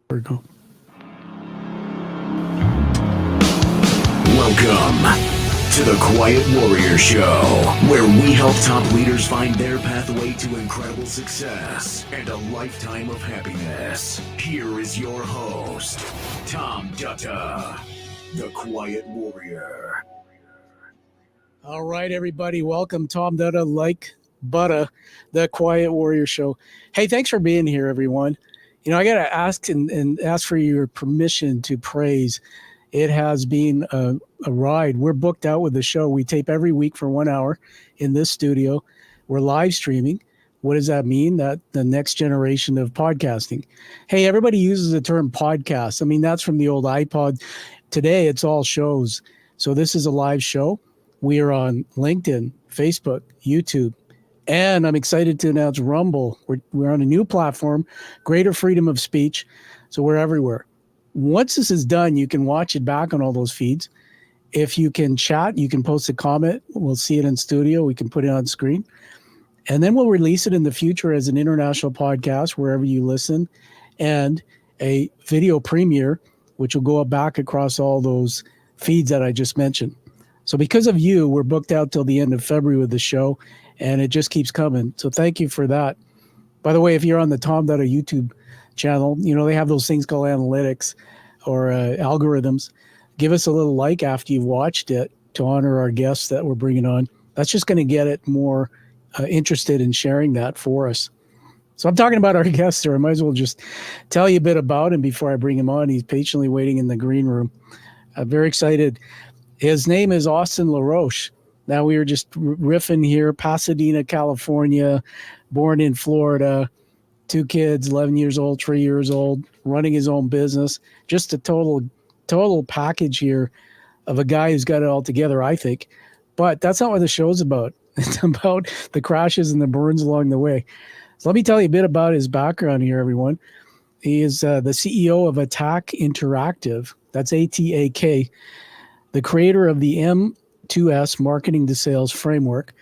There we go. Welcome to the Quiet Warrior Show, where we help top leaders find their pathway to incredible success and a lifetime of happiness. Here is your host, Tom Dutta, the Quiet Warrior. All right, everybody. Welcome. Tom Dutta, like Butta, the Quiet Warrior Show. Hey, thanks for being here, everyone. You know, I got to ask and ask for your permission to praise. It has been a ride. We're booked out with the show. We tape every week for 1 hour in this studio. We're live streaming. What does that mean? That the next generation of podcasting. Hey, everybody uses the term podcast. I mean, that's from the old iPod. Today, it's all shows. So this is a live show. We are on LinkedIn, Facebook, YouTube, and I'm excited to announce Rumble. We're on a new platform, greater freedom of speech. So we're everywhere. Once this is done, you can watch it back on all those feeds. If you can chat, you can post a comment. We'll see it in studio. We can put it on screen. And then we'll release it in the future as an international podcast wherever you listen, and a video premiere, which will go back across all those feeds that I just mentioned. So because of you, we're booked out till the end of February with the show, and it just keeps coming. So thank you for that. By the way, if you're on the Tom Dutta YouTube channel, you know, they have those things called analytics or algorithms. Give us a little like after you've watched it to honor our guests that we're bringing on. That's just going to get it more interested in sharing that for us. So I'm talking about our guest here. I might as well just tell you a bit about him before I bring him on. He's patiently waiting in the green room. I'm very excited. His name is Austin LaRoche. Now, we were just riffing here, Pasadena, California, born in Florida, 2 kids, 11 years old, 3 years old, running his own business. Just a total package here of a guy who's got it all together, I think. But that's not what the show's about. It's about the crashes and the burns along the way. So let me tell you a bit about his background here, everyone. He is the CEO of ATAK Interactive. That's ATAK, the creator of the M2S Marketing to Sales Framework,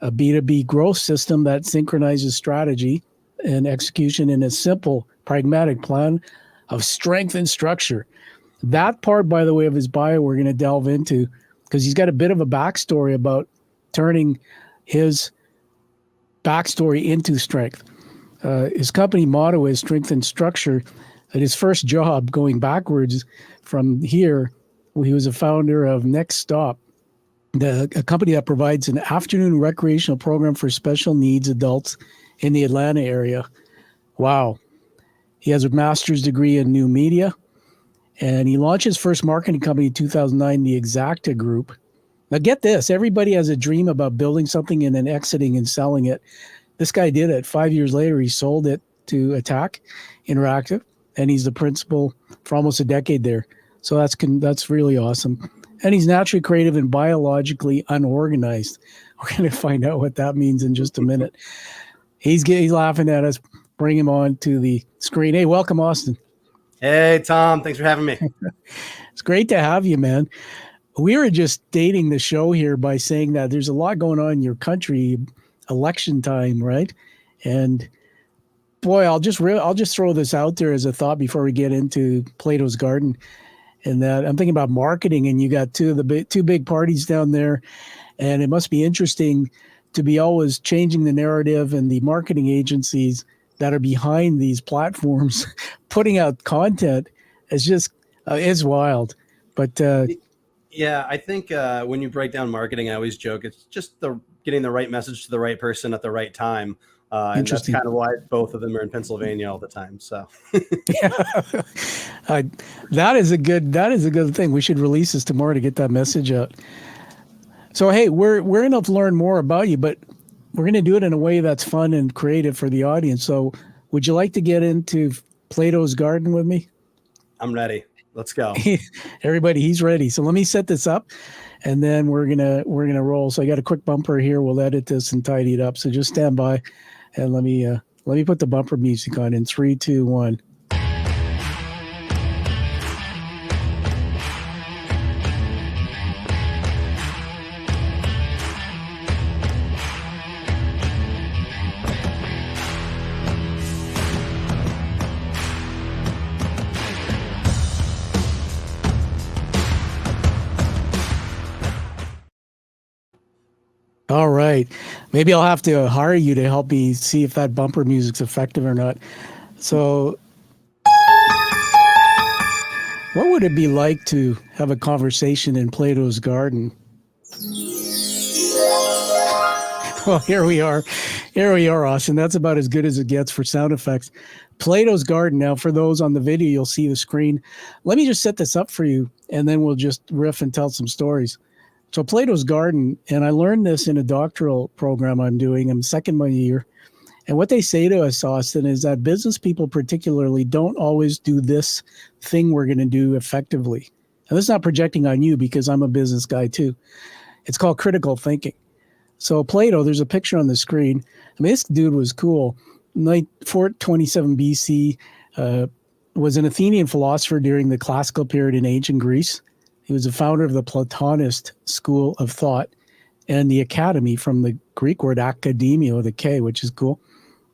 a B2B growth system that synchronizes strategy and execution in a simple, pragmatic plan of strength and structure. That part, by the way, of his bio, we're going to delve into because he's got a bit of a backstory about turning his backstory into strength. His company motto is strength and structure. At his first job, going backwards from here, he was a founder of Next Stop, a company that provides an afternoon recreational program for special needs adults in the Atlanta area. Wow. He has a master's degree in new media, and he launched his first marketing company in 2009, the Exacta Group. Now get this, everybody has a dream about building something and then exiting and selling it. This guy did it. 5 years later, he sold it to ATAK Interactive, and he's the principal for almost a decade there. So that's really awesome. And he's naturally creative and biologically unorganized. We're going to find out what that means in just a minute. He's laughing at us. Bring him on to the screen. Hey, welcome, Austin. Hey, Tom. Thanks for having me. It's great to have you, man. We were just dating the show here by saying that there's a lot going on in your country, election time, right? And boy, I'll just throw this out there as a thought before we get into Plato's Garden. And that I'm thinking about marketing, and you got two big parties down there, and it must be interesting to be always changing the narrative, and the marketing agencies that are behind these platforms putting out content is just is wild. But yeah, I think when you break down marketing, I always joke it's just getting the right message to the right person at the right time. And that's kind of why both of them are in Pennsylvania all the time. So that is a good thing. We should release this tomorrow to get that message out. So, hey, we're going to learn more about you, but we're going to do it in a way that's fun and creative for the audience. So would you like to get into Plato's Garden with me? I'm ready. Let's go. Everybody, he's ready. So let me set this up, and then we're gonna roll. So I got a quick bumper here. We'll edit this and tidy it up. So just stand by, and let me put the bumper music on in 3, 2, 1. All right. Maybe I'll have to hire you to help me see if that bumper music's effective or not. So, what would it be like to have a conversation in Plato's garden? Well, here we are. Here we are, Austin. That's about as good as it gets for sound effects. Plato's garden. Now, for those on the video, you'll see the screen. Let me just set this up for you, and then we'll just riff and tell some stories. So Plato's garden, and I learned this in a doctoral program I'm doing. I'm second my year. And what they say to us, Austin, is that business people particularly don't always do this thing we're going to do effectively. And this is not projecting on you because I'm a business guy too. It's called critical thinking. So Plato, there's a picture on the screen. I mean, this dude was cool. 427 BC, was an Athenian philosopher during the classical period in ancient Greece. He was the founder of the Platonist school of thought and the academy, from the Greek word academia with a K, which is cool.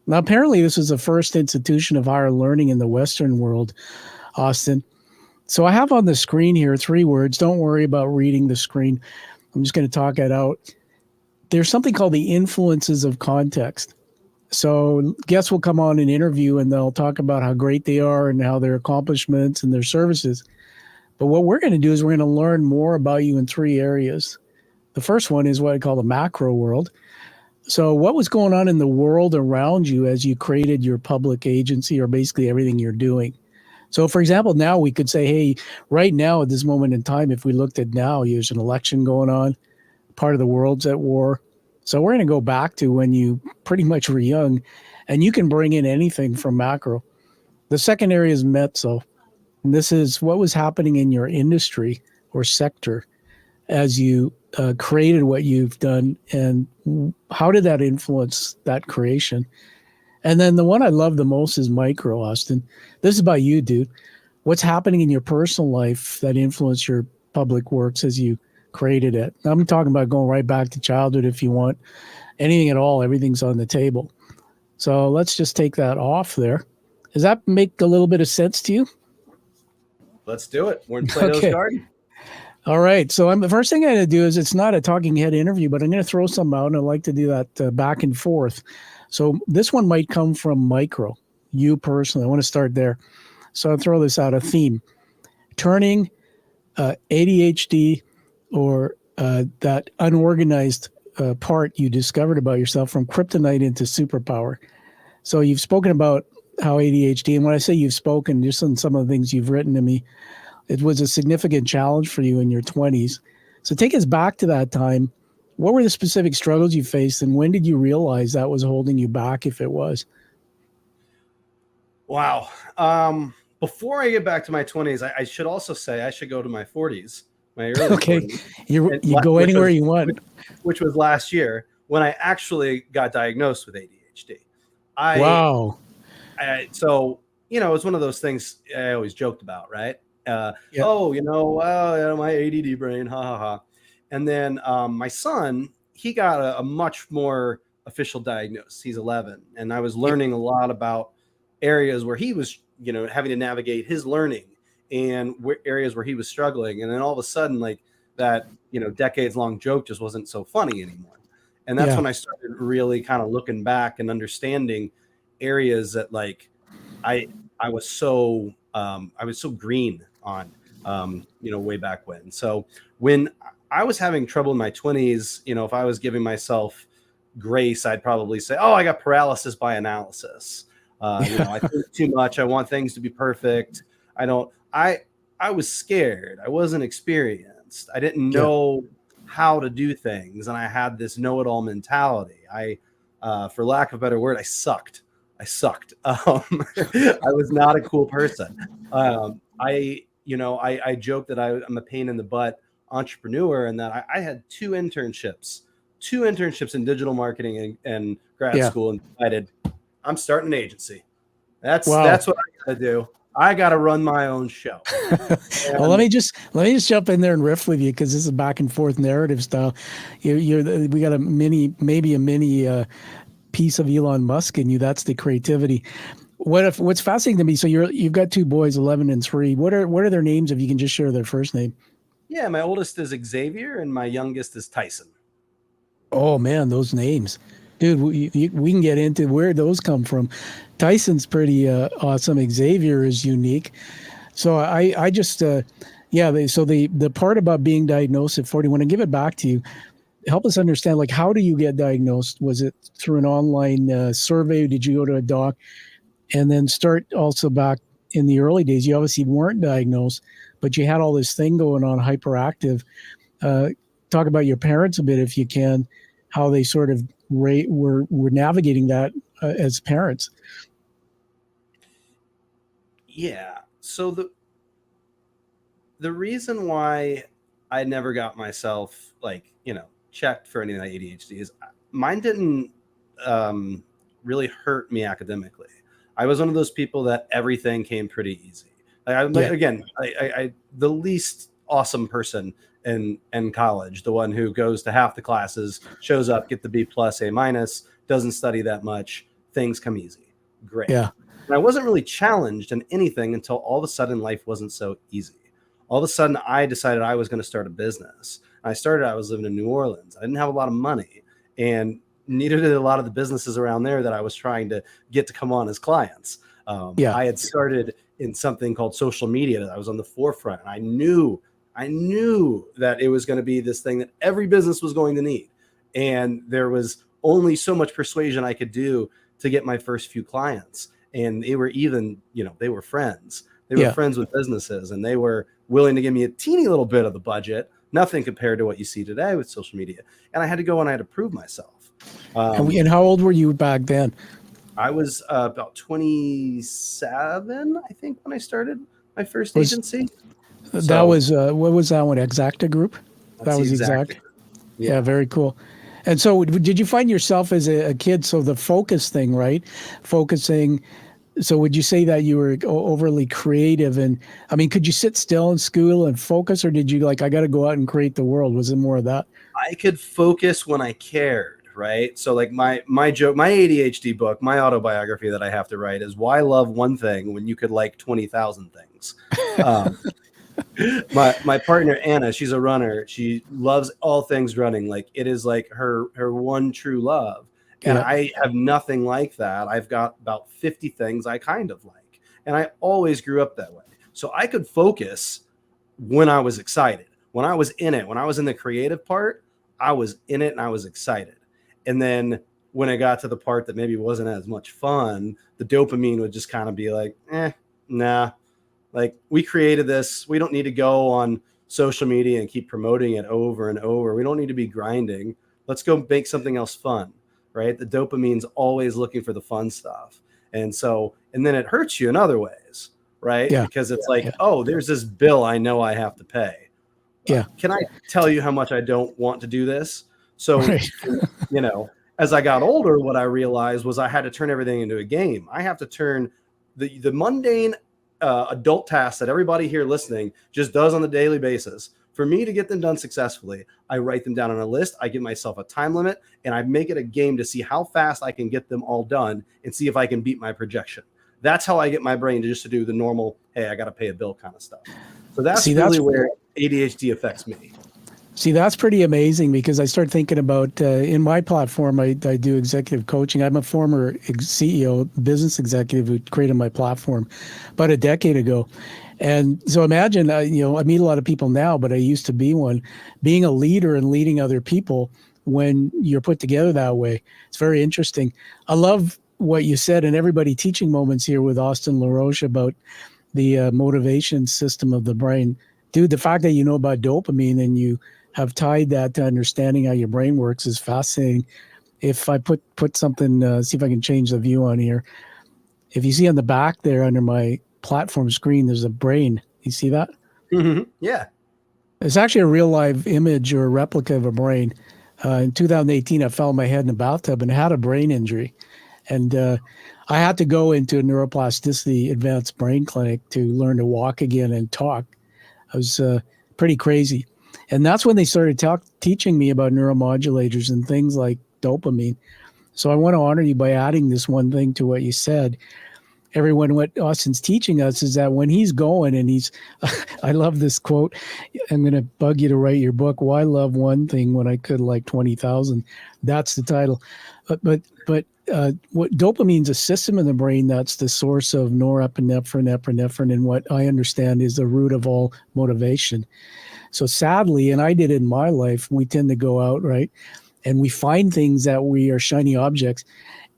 Now, apparently this was the first institution of higher learning in the Western world, Austin. So I have on the screen here 3 words. Don't worry about reading the screen. I'm just going to talk it out. There's something called the influences of context. So guests will come on an interview and they'll talk about how great they are and how their accomplishments and their services. But what we're going to do is we're going to learn more about you in 3 areas. The first one is what I call the macro world. So what was going on in the world around you as you created your public agency, or basically everything you're doing? So for example, now we could say, hey, right now at this moment in time, if we looked at now, there's an election going on. Part of the world's at war. So we're going to go back to when you pretty much were young, and you can bring in anything from macro. The second area is mezzo. And this is what was happening in your industry or sector as you created what you've done, and how did that influence that creation? And then the one I love the most is micro, Austin. This is about you, dude. What's happening in your personal life that influenced your public works as you created it? I'm talking about going right back to childhood if you want. Anything at all, everything's on the table. So let's just take that off there. Does that make a little bit of sense to you? Let's do it. We're in Plato's garden. All right. So the first thing I'm going to do is, it's not a talking head interview, but I'm going to throw some out, and I like to do that back and forth. So this one might come from micro, you personally. I want to start there. So I'll throw this out, a theme. Turning ADHD or that unorganized part you discovered about yourself from kryptonite into superpower. So you've spoken about how ADHD, and when I say you've spoken, just on some of the things you've written to me, it was a significant challenge for you in your 20s. So take us back to that time. What were the specific struggles you faced, and when did you realize that was holding you back, if it was? Wow. Before I get back to my 20s, I should also say I should go to my 40s. My early okay. 40s. You go anywhere you want. Which was last year when I actually got diagnosed with ADHD. Wow. So, you know, it's one of those things I always joked about, right? Yep. Oh, you know, my ADD brain, ha ha ha. And then my son, he got a much more official diagnosis. He's 11. And I was learning a lot about areas where he was, you know, having to navigate his learning, and areas where he was struggling. And then all of a sudden, like, that, you know, decades long joke just wasn't so funny anymore. And that's when I started really kind of looking back and understanding areas that, like, I was so green on, you know, way back when. So when I was having trouble in my 20s, you know, if I was giving myself grace, I'd probably say, oh, I got paralysis by analysis. You know, I think too much. I want things to be perfect. I was scared. I wasn't experienced. I didn't know how to do things. And I had this know-it-all mentality. For lack of a better word, I sucked. I was not a cool person. I joke that I'm a pain in the butt entrepreneur, and that I had two internships in digital marketing and grad school, and decided I'm starting an agency. That's what I gotta do. I gotta run my own show. Well, let me just jump in there and riff with you, because this is back and forth narrative style. We got maybe a mini piece of Elon Musk in you. That's the creativity. What's fascinating to me? So you've got 2 boys, 11 and 3. What are their names, if you can just share their first name? Yeah, my oldest is Xavier and my youngest is Tyson. Oh man, those names, dude. We can get into where those come from. Tyson's pretty awesome. Xavier is unique. So I just yeah. So the part about being diagnosed at 41, and give it back to you. Help us understand, like, how do you get diagnosed? Was it through an online survey? Did you go to a doc? And then start also back in the early days. You obviously weren't diagnosed, but you had all this thing going on, hyperactive. Uh, Talk about your parents a bit, if you can, how they sort of were navigating that as parents. Yeah. So the reason why I never got myself, like, checked for any of my ADHD is mine didn't really hurt me academically. I was one of those people that everything came pretty easy. Again, I the least awesome person in college, the one who goes to half the classes, shows up, get the B plus, A minus, doesn't study that much, things come easy. Great. Yeah. And I wasn't really challenged in anything until all of a sudden life wasn't so easy. All of a sudden I decided I was going to start a business. I was living in New Orleans. I didn't have a lot of money, and neither did a lot of the businesses around there that I was trying to get to come on as clients. I had started in something called social media that I was on the forefront. And I knew that it was going to be this thing that every business was going to need. And there was only so much persuasion I could do to get my first few clients. And they were even, they were friends. They were friends with businesses, and they were willing to give me a teeny little bit of the budget, nothing compared to what you see today with social media. And I had to go and I had to prove myself. And how old were you back then? I was about 27, I think, when I started my first agency. That was, what was that one? Exacta Group? That was Exact. Yeah, very cool. And so did you find yourself as a kid, so the focus thing, right? Focusing. So would you say that you were overly creative? And I mean, could you sit still in school and focus, or did you I got to go out and create the world? Was it more of that? I could focus when I cared, right? So like my ADHD book, my autobiography that I have to write is why love one thing when you could like 20,000 things. My partner, Anna, she's a runner. She loves all things running. Like, it is like her one true love. And I have nothing like that. I've got about 50 things I kind of like. And I always grew up that way. So I could focus when I was excited. When I was in it, when I was in the creative part, I was in it and I was excited. And then when I got to the part that maybe wasn't as much fun, the dopamine would just kind of be like, nah. Like, we created this. We don't need to go on social media and keep promoting it over and over. We don't need to be grinding. Let's go make something else fun. Right? The dopamine's always looking for the fun stuff. And then it hurts you in other ways, right? Yeah. Because it's oh, there's this bill I know I have to pay. Can I tell you how much I don't want to do this? So, as I got older, what I realized was I had to turn everything into a game. I have to turn the mundane adult tasks that everybody here listening just does on a daily basis. For me to get them done successfully, I write them down on a list. I give myself a time limit, and I make it a game to see how fast I can get them all done and see if I can beat my projection. That's how I get my brain to do the normal, hey, I got to pay a bill kind of stuff. So that's where ADHD affects me. See, that's pretty amazing, because I start thinking about in my platform, I do executive coaching. I'm a former CEO, business executive who created my platform about a decade ago. And so imagine, I meet a lot of people now, but I used to be one, being a leader and leading other people when you're put together that way. It's very interesting. I love what you said, and everybody teaching moments here with Austin LaRoche about the motivation system of the brain. Dude, the fact that you know about dopamine and you have tied that to understanding how your brain works is fascinating. If I put something, see if I can change the view on here. If you see on the back there under my platform screen, there's a brain. You see that? Mm-hmm. Yeah. It's actually a real live image or a replica of a brain. In 2018, I fell on my head in a bathtub and had a brain injury. And I had to go into a neuroplasticity advanced brain clinic to learn to walk again and talk. I was pretty crazy. And that's when they started teaching me about neuromodulators and things like dopamine. So I want to honor you by adding this one thing to what you said. everyone, what Austin's teaching us is that when he's going and he's, I love this quote. I'm going to bug you to write your book. Why love one thing when I could like 20,000? That's the title. But what dopamine's a system in the brain that's the source of norepinephrine, epinephrine, and what I understand is the root of all motivation. So sadly, and I did it in my life, we tend to go out, right? And we find things that we are shiny objects,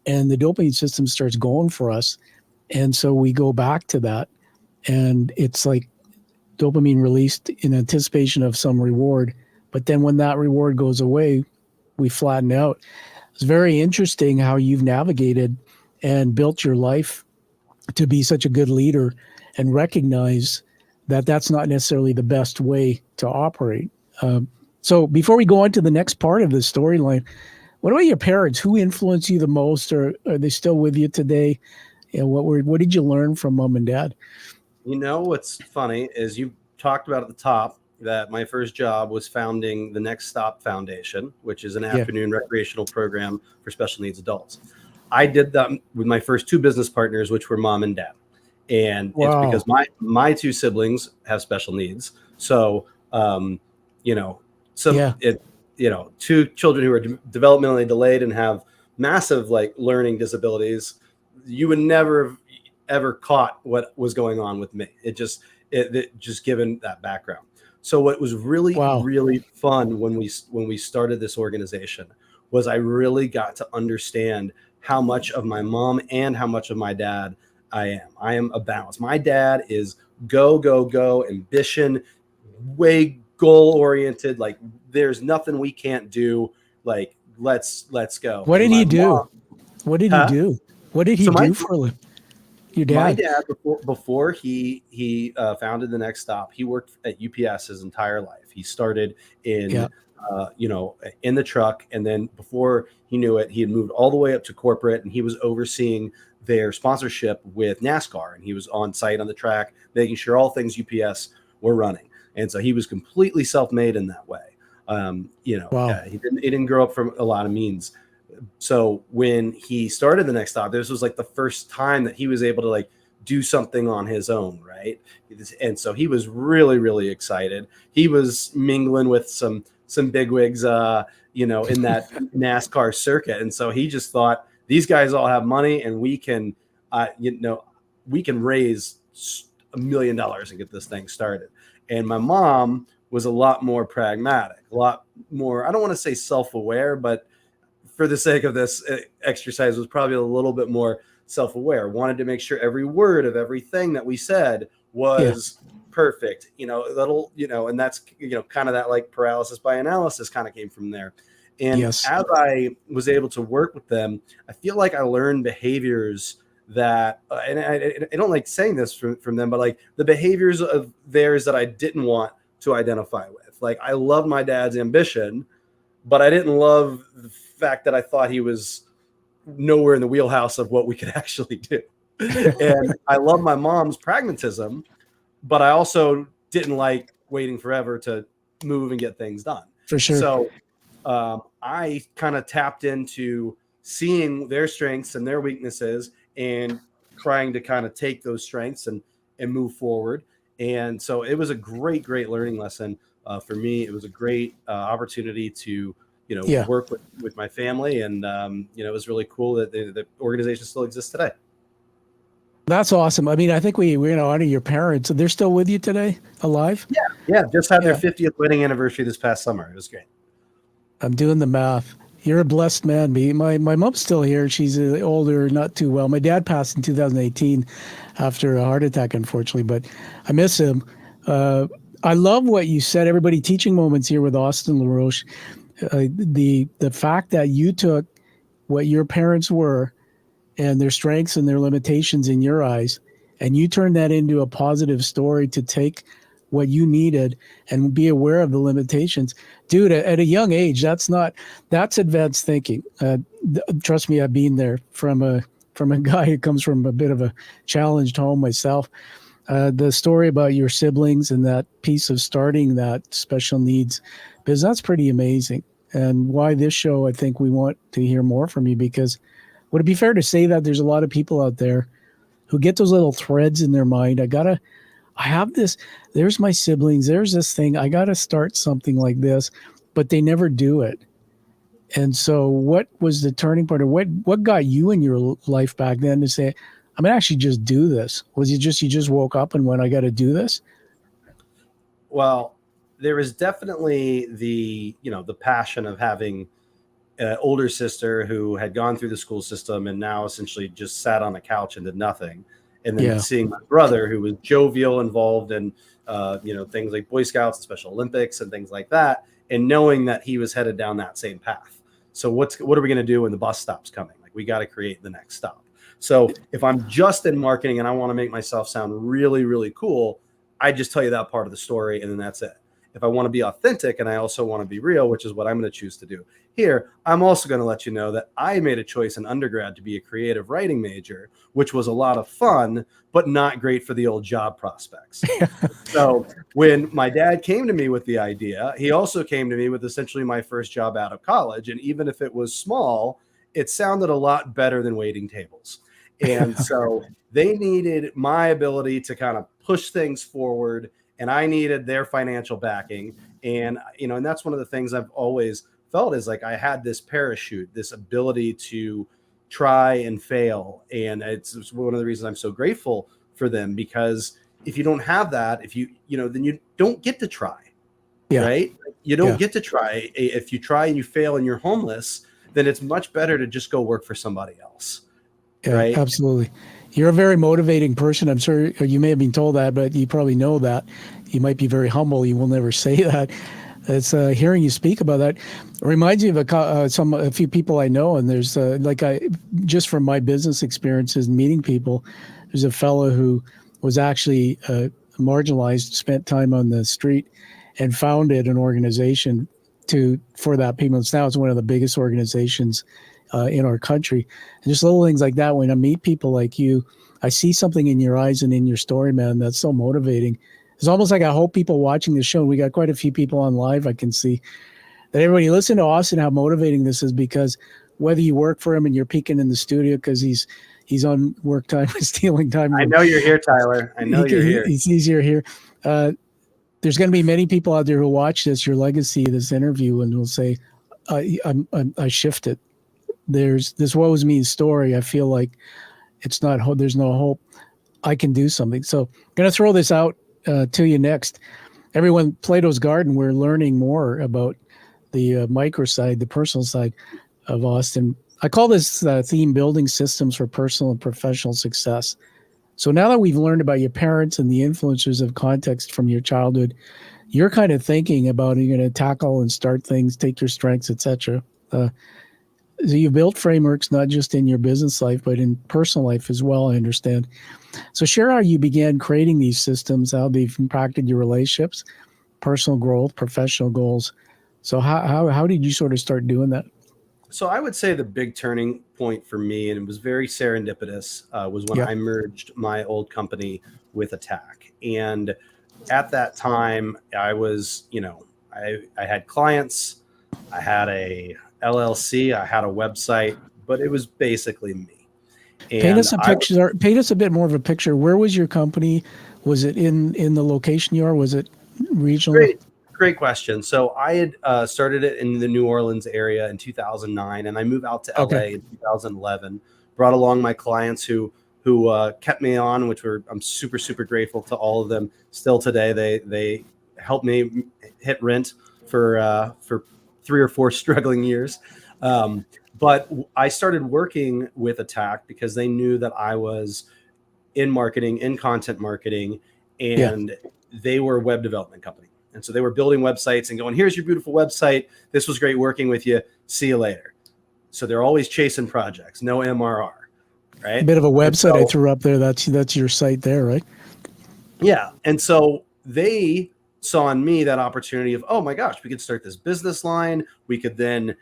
and the dopamine system starts going for us. And so we go back to that. And it's like dopamine released in anticipation of some reward. But then when that reward goes away, we flatten out. It's very interesting how you've navigated and built your life to be such a good leader and recognize that that's not necessarily the best way to operate. So before we go on to the next part of the storyline, what about your parents? Who influenced you the most, or are they still with you today? And what did you learn from mom and dad? You know, what's funny is you talked about at the top that my first job was founding the Next Stop Foundation, which is an afternoon recreational program for special needs adults. I did that with my first two business partners, which were mom and dad. And it's because my two siblings have special needs. So, two children who are developmentally delayed and have massive like learning disabilities, you would never have ever caught what was going on with me. It just given that background. So what was really, really fun when we started this organization was I really got to understand how much of my mom and how much of my dad I am. I am a balance. My dad is go, go, go, ambition, way goal oriented. Like there's nothing we can't do. Like let's go. What did he do? What did he do? What did he do for a living? Your dad? My dad, before he founded the Next Stop, he worked at UPS his entire life. He started in in the truck, and then before he knew it, he had moved all the way up to corporate, and he was overseeing their sponsorship with NASCAR, and he was on site on the track, making sure all things UPS were running. And so he was completely self-made in that way. He didn't grow up from a lot of means. So when he started the Next Stop, this was like the first time that he was able to like do something on his own, right? And so he was really, really excited. He was mingling with some bigwigs, in that NASCAR circuit, and so he just thought these guys all have money, and we can raise $1 million and get this thing started. And my mom was a lot more pragmatic, a lot more, I don't want to say self-aware, but for the sake of this exercise was probably a little bit more self-aware, wanted to make sure every word of everything that we said was perfect, and that's, kind of that like paralysis by analysis kind of came from there. And as I was able to work with them, I feel like I learned behaviors that, and I don't like saying this from them, but like the behaviors of theirs that I didn't want to identify with. Like I loved my dad's ambition, but I didn't love the fact that I thought he was nowhere in the wheelhouse of what we could actually do. And I love my mom's pragmatism, but I also didn't like waiting forever to move and get things done. For sure. So I kind of tapped into seeing their strengths and their weaknesses and trying to kind of take those strengths and move forward. And so it was a great, great learning lesson for me. It was a great opportunity to work with my family, and it was really cool that the organization still exists today. That's awesome. I mean, I think we're going to honor your parents. They're still with you today, alive? Yeah. Just had their 50th wedding anniversary this past summer. It was great. I'm doing the math. You're a blessed man. My mom's still here. She's older, not too well. My dad passed in 2018 after a heart attack, unfortunately, but I miss him. I love what you said. Everybody, teaching moments here with Austin LaRoche. The fact that you took what your parents were and their strengths and their limitations in your eyes, and you turned that into a positive story to take what you needed and be aware of the limitations. Dude, at a young age, that's advanced thinking. Trust me, I've been there from a guy who comes from a bit of a challenged home myself. The story about your siblings and that piece of starting that special needs business, that's pretty amazing. And why this show, I think we want to hear more from you, because would it be fair to say that there's a lot of people out there who get those little threads in their mind. I have this, there's my siblings, there's this thing, I got to start something like this, but they never do it. And so what was the turning point, or what got you in your life back then to say, I'm going to actually just do this? Was it just, you just woke up and went, I got to do this? Well, there was definitely the passion of having an older sister who had gone through the school system and now essentially just sat on a couch and did nothing. And then seeing my brother, who was jovial, involved in, things like Boy Scouts and Special Olympics and things like that, and knowing that he was headed down that same path. So what are we going to do when the bus stops coming? Like, we got to create the next stop. So if I'm just in marketing and I want to make myself sound really, really cool, I just tell you that part of the story, and then that's it. If I want to be authentic and I also want to be real, which is what I'm going to choose to do here, I'm also going to let you know that I made a choice in undergrad to be a creative writing major, which was a lot of fun, but not great for the old job prospects. So when my dad came to me with the idea, he also came to me with essentially my first job out of college. And even if it was small, it sounded a lot better than waiting tables. And so they needed my ability to kind of push things forward, and I needed their financial backing. And, and that's one of the things I've always felt is like I had this parachute, this ability to try and fail. And it's one of the reasons I'm so grateful for them, because if you don't have that, then you don't get to try, right? You don't get to try. If you try and you fail and you're homeless, then it's much better to just go work for somebody else. Yeah, right? Absolutely. You're a very motivating person. I'm sure you may have been told that, but you probably know that. You might be very humble. You will never say that. It's hearing you speak about that reminds me of a few people I know. And there's just from my business experiences and meeting people, there's a fellow who was actually marginalized, spent time on the street, and founded an organization for that people. Now it's one of the biggest organizations in our country. And just little things like that. When I meet people like you, I see something in your eyes and in your story, man, that's so motivating. It's almost like I hope people watching the show, we got quite a few people on live, I can see, that everybody listen to Austin, how motivating this is, because whether you work for him and you're peeking in the studio because he's on work time, stealing time. I know you're here, Tyler. I know you're here. It's easier here. There's going to be many people out there who watch this, your legacy, this interview, and will say, I shifted. There's this woe is me story. I feel like it's not hope. There's no hope. I can do something. So I'm going to throw this out to you next. Everyone, Plato's Garden, we're learning more about the micro side, the personal side of Austin. I call this theme Building Systems for Personal and Professional Success. So now that we've learned about your parents and the influences of context from your childhood, you're kind of thinking about you're going to tackle and start things, take your strengths, etc. So you built frameworks not just in your business life, but in personal life as well, I understand. So share how you began creating these systems, how they've impacted your relationships, personal growth, professional goals. So how did you sort of start doing that? So I would say the big turning point for me, and it was very serendipitous, was when I merged my old company with ATAK. And at that time, I was, I had clients, I had a LLC, I had a website, but it was basically me. And paint us a picture. Paint us a bit more of a picture. Where was your company? Was it in the location you are? Was it regional? Great question. So I had started it in the New Orleans area in 2009, and I moved out to LA in 2011. Brought along my clients who kept me on, which I'm super, super grateful to all of them. Still today, they helped me hit rent for 3 or 4 struggling years. But I started working with ATAK because they knew that I was in marketing, in content marketing, and they were a web development company. And so they were building websites and going, here's your beautiful website. This was great working with you. See you later. So they're always chasing projects, no MRR, right? A bit of a website I threw up there. That's your site there, right? Yeah. And so they saw in me that opportunity of, oh my gosh, we could start this business line. We could then,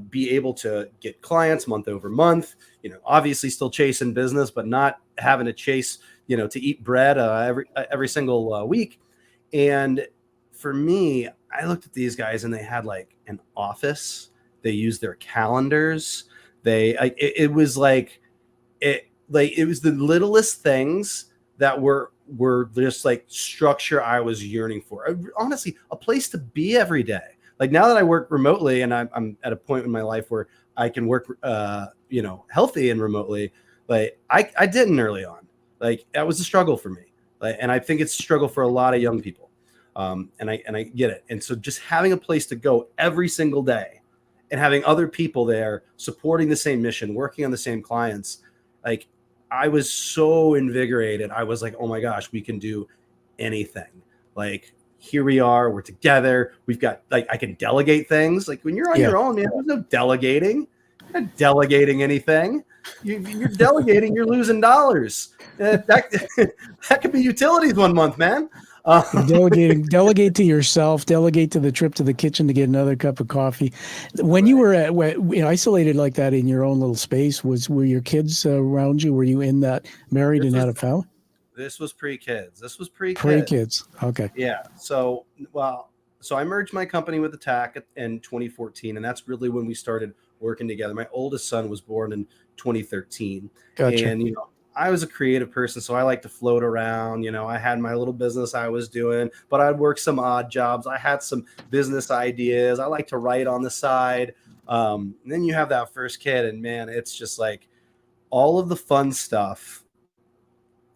be able to get clients month over month, obviously still chasing business, but not having to chase, to eat bread every single week. And for me, I looked at these guys and they had like an office. They used their calendars. It was like like it was the littlest things that were just like structure I was yearning for. Honestly, a place to be every day. Like now that I work remotely and I'm at a point in my life where I can work, healthy and remotely. Like I didn't early on. Like that was a struggle for me. Like, and I think it's a struggle for a lot of young people. And I get it. And so just having a place to go every single day and having other people there supporting the same mission, working on the same clients, like I was so invigorated. I was like, oh my gosh, we can do anything. Like here we are, we're together. We've got like, I can delegate things. Like when you're on your own, man, there's no delegating. You're not delegating anything. You're delegating, you're losing dollars. That could be utilities one month, man. Delegate to yourself, delegate to the trip to the kitchen to get another cup of coffee. When you were isolated like that in your own little space, were your kids around you? Were you in that married and had a family? This was pre-kids. Pre-kids. Okay. Yeah. So I merged my company with ATAK in 2014, and that's really when we started working together. My oldest son was born in 2013. Gotcha. And, I was a creative person, so I like to float around. I had my little business I was doing, but I'd work some odd jobs. I had some business ideas. I like to write on the side. And then you have that first kid, and man, it's just like all of the fun stuff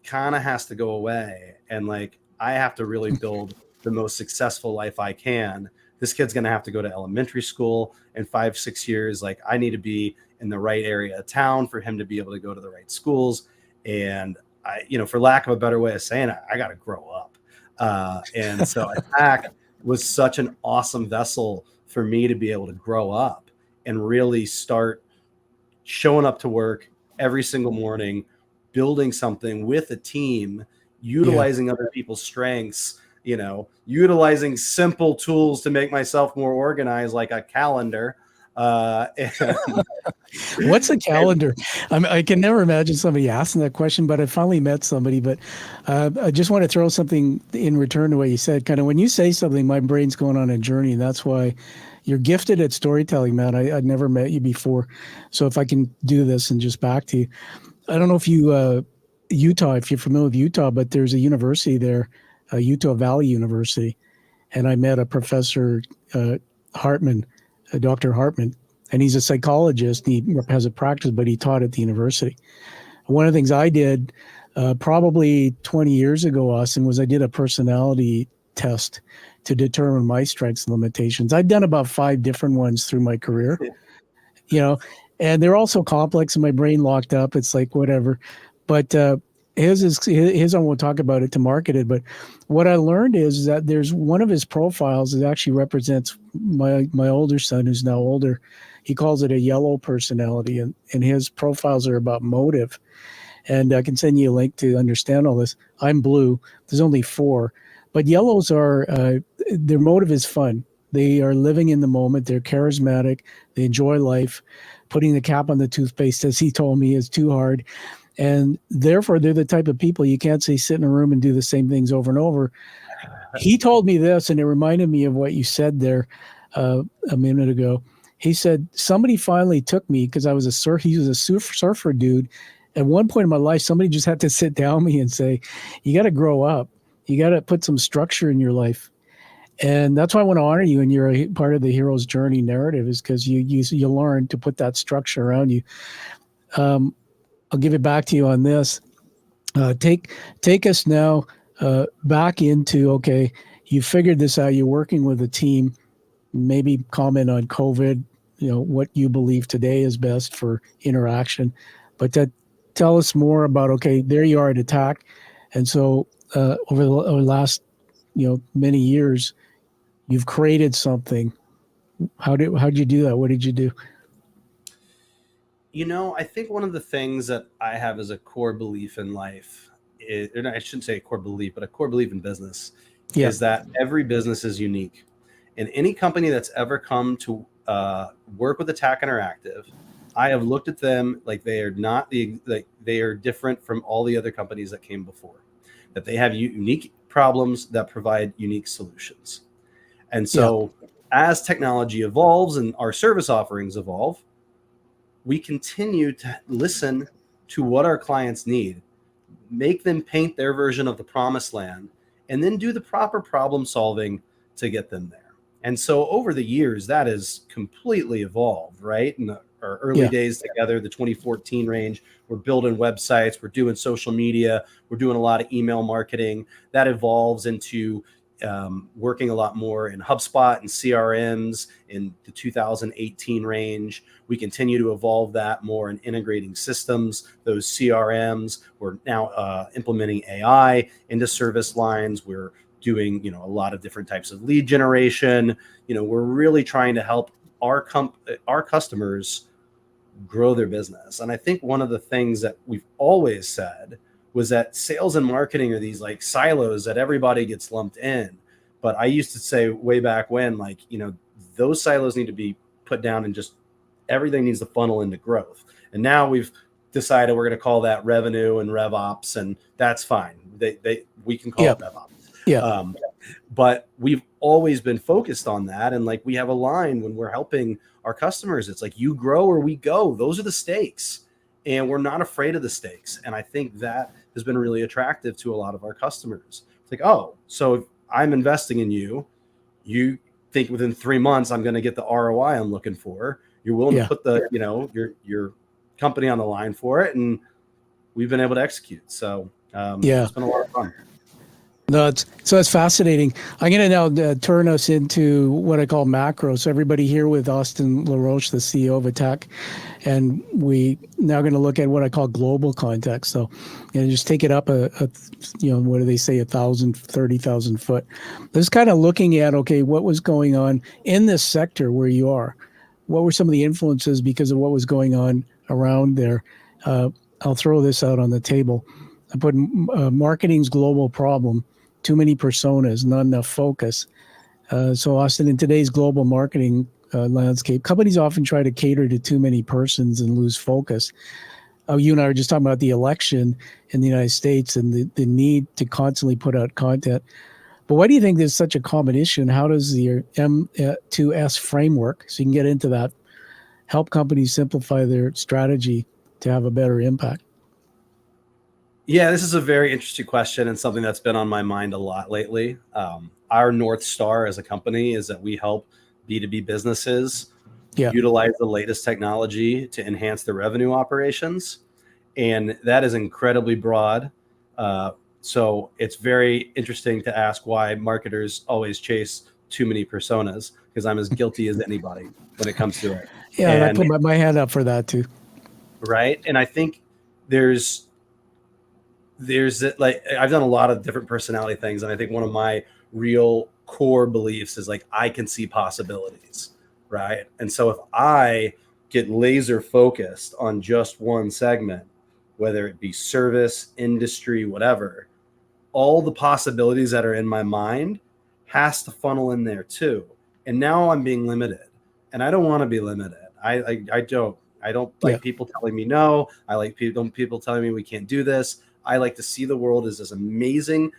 kind of has to go away. And like, I have to really build the most successful life I can. This kid's going to have to go to elementary school in 5-6 years. Like I need to be in the right area of town for him to be able to go to the right schools. And I, for lack of a better way of saying it, I got to grow up. And so ATAK was such an awesome vessel for me to be able to grow up and really start showing up to work every single morning, building something with a team, utilizing other people's strengths, utilizing simple tools to make myself more organized, like a calendar. What's a calendar? I can never imagine somebody asking that question, but I finally met somebody. But I just want to throw something in return to what you said. Kind of when you say something, my brain's going on a journey. And that's why you're gifted at storytelling, man. I'd never met you before. So if I can do this and just back to you, I don't know if you, Utah, if you're familiar with Utah, but there's a university there, Utah Valley University. And I met a professor, Hartman, Dr. Hartman, and he's a psychologist. He has a practice, but he taught at the university. One of the things I did probably 20 years ago, Austin, was I did a personality test to determine my strengths and limitations. I've done about 5 different ones through my career, and they're all so complex and my brain locked up. It's like, whatever. But his, I won't talk about it to market it, but what I learned is that there's one of his profiles that actually represents my older son, who's now older. He calls it a yellow personality, and his profiles are about motive. And I can send you a link to understand all this. I'm blue. There's only 4, but yellows are, their motive is fun. They are living in the moment. They're charismatic. They enjoy life. Putting the cap on the toothpaste, as he told me, is too hard. And therefore, they're the type of people you can't say sit in a room and do the same things over and over. He told me this, and it reminded me of what you said there a minute ago. He said, somebody finally took me because he was a surfer dude. At one point in my life, somebody just had to sit down me and say, you got to grow up. You got to put some structure in your life. And that's why I want to honor you, and you're a part of the hero's journey narrative, is because you learn to put that structure around you. I'll give it back to you on this. Take us now back into, okay, you figured this out. You're working with a team. Maybe comment on COVID, what you believe today is best for interaction. But tell us more about, okay, there you are at ATAK. And so over the last, many years, you've created something. How'd you do that? What did you do? I think one of the things that I have as a core belief in life is, and I shouldn't say a core belief, but a core belief in business is that every business is unique. And any company that's ever come to work with ATAK Interactive, I have looked at them like they are they are different from all the other companies that came before, that they have unique problems that provide unique solutions. And so as technology evolves and our service offerings evolve, we continue to listen to what our clients need, make them paint their version of the promised land, and then do the proper problem solving to get them there. And so over the years, that has completely evolved, right? In our early days together, the 2014 range, we're building websites, we're doing social media, we're doing a lot of email marketing. That evolves into working a lot more in HubSpot and CRMs in the 2018 range. We continue to evolve that more in integrating systems, those CRMs. We're now implementing AI into service lines. We're doing, a lot of different types of lead generation. We're really trying to help our customers grow their business. And I think one of the things that we've always said was that sales and marketing are these like silos that everybody gets lumped in. But I used to say way back when, those silos need to be put down and just everything needs to funnel into growth. And now we've decided we're going to call that revenue and rev ops, and that's fine. We can call it rev ops. Yeah. But we've always been focused on that. And we have a line when we're helping our customers, it's like, you grow or we go. Those are the stakes. And we're not afraid of the stakes. And I think that has been really attractive to a lot of our customers. It's like, oh, so if I'm investing in you, you think within 3 months I'm going to get the ROI I'm looking for. You're willing to put the, your company on the line for it. And we've been able to execute. So it's been a lot of fun. No, that's fascinating. I'm going to now turn us into what I call macro. So everybody here with Austin LaRoche, the CEO of ATAK, and we now going to look at what I call global context. So, just take it up what do they say, 30,000 foot. Just kind of looking at, okay, what was going on in this sector where you are? What were some of the influences because of what was going on around there? I'll throw this out on the table. I put marketing's global problem. Too many personas, not enough focus. So Austin, in today's global marketing landscape, companies often try to cater to too many persons and lose focus. You and I were just talking about the election in the United States and the need to constantly put out content. But why do you think there's such a common issue, and how does the M2S framework, so you can get into that, help companies simplify their strategy to have a better impact? Yeah, this is a very interesting question and something that's been on my mind a lot lately. Our North Star as a company is that we help B2B businesses utilize the latest technology to enhance their revenue operations. And that is incredibly broad. So it's very interesting to ask why marketers always chase too many personas, because I'm as guilty as anybody when it comes to it. And I put my hand up for that too. Right. And I think there's I've done a lot of different personality things. And I think one of my real core beliefs is I can see possibilities. Right. And so if I get laser focused on just one segment, whether it be service, industry, whatever, all the possibilities that are in my mind has to funnel in there too. And now I'm being limited, and I don't want to be limited. I don't like people telling me no. I like people telling me we can't do this. I like to see the world as this amazing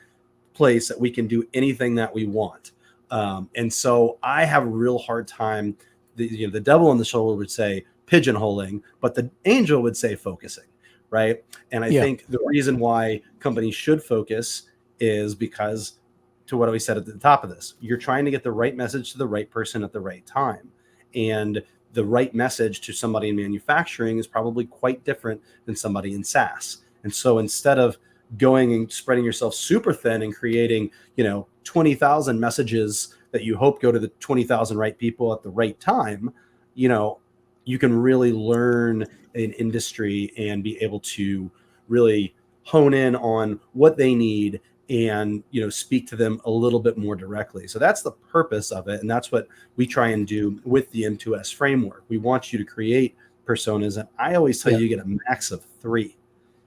place that we can do anything that we want. And so I have a real hard time. The devil on the shoulder would say pigeonholing, but the angel would say focusing, right? And I think the reason why companies should focus is because, to what we said at the top of this, you're trying to get the right message to the right person at the right time. And the right message to somebody in manufacturing is probably quite different than somebody in SaaS. And so instead of going and spreading yourself super thin and creating, 20,000 messages that you hope go to the 20,000 right people at the right time, you can really learn an industry and be able to really hone in on what they need and, speak to them a little bit more directly. So that's the purpose of it. And that's what we try and do with the M2S framework. We want you to create personas. And I always tell you, you get a max of 3.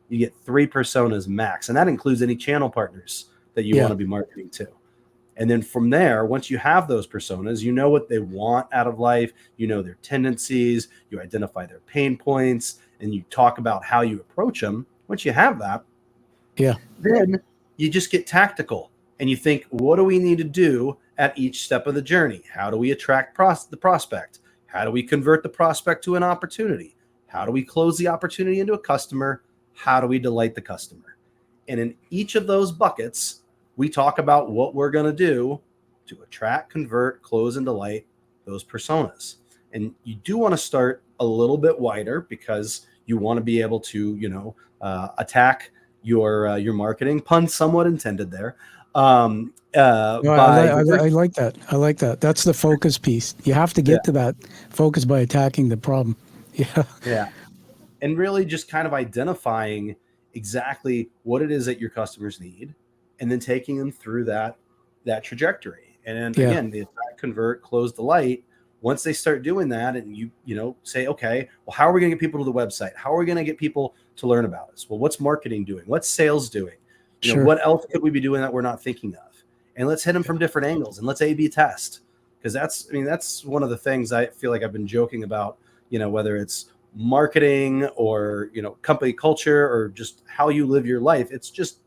You get 3 personas max. And that includes any channel partners that you want to be marketing to. And then from there, once you have those personas, you know what they want out of life, their tendencies, you identify their pain points, and you talk about how you approach them. Once you have that, then you just get tactical and you think, what do we need to do at each step of the journey? How do we attract the prospect? How do we convert the prospect to an opportunity? How do we close the opportunity into a customer? how do we delight the customer? And in each of those buckets, we talk about what we're going to do to attract, convert, close, and delight those personas. And you do want to start a little bit wider because you want to be able to, attack your marketing, pun somewhat intended there. No, I like that. I like that. That's the focus piece. You have to get to that focus by attacking the problem. Yeah. Yeah. And really just kind of identifying exactly what it is that your customers need and then taking them through that trajectory. And then again, the attack, convert, close, delight. Once they start doing that and you say, okay, well, how are we going to get people to the website? How are we going to get people to learn about us? Well, what's marketing doing? What's sales doing? What else could we be doing that we're not thinking of? And let's hit them from different angles and let's A/B test. Because that's one of the things I feel like I've been joking about, whether it's marketing or, company culture or just how you live your life. It's just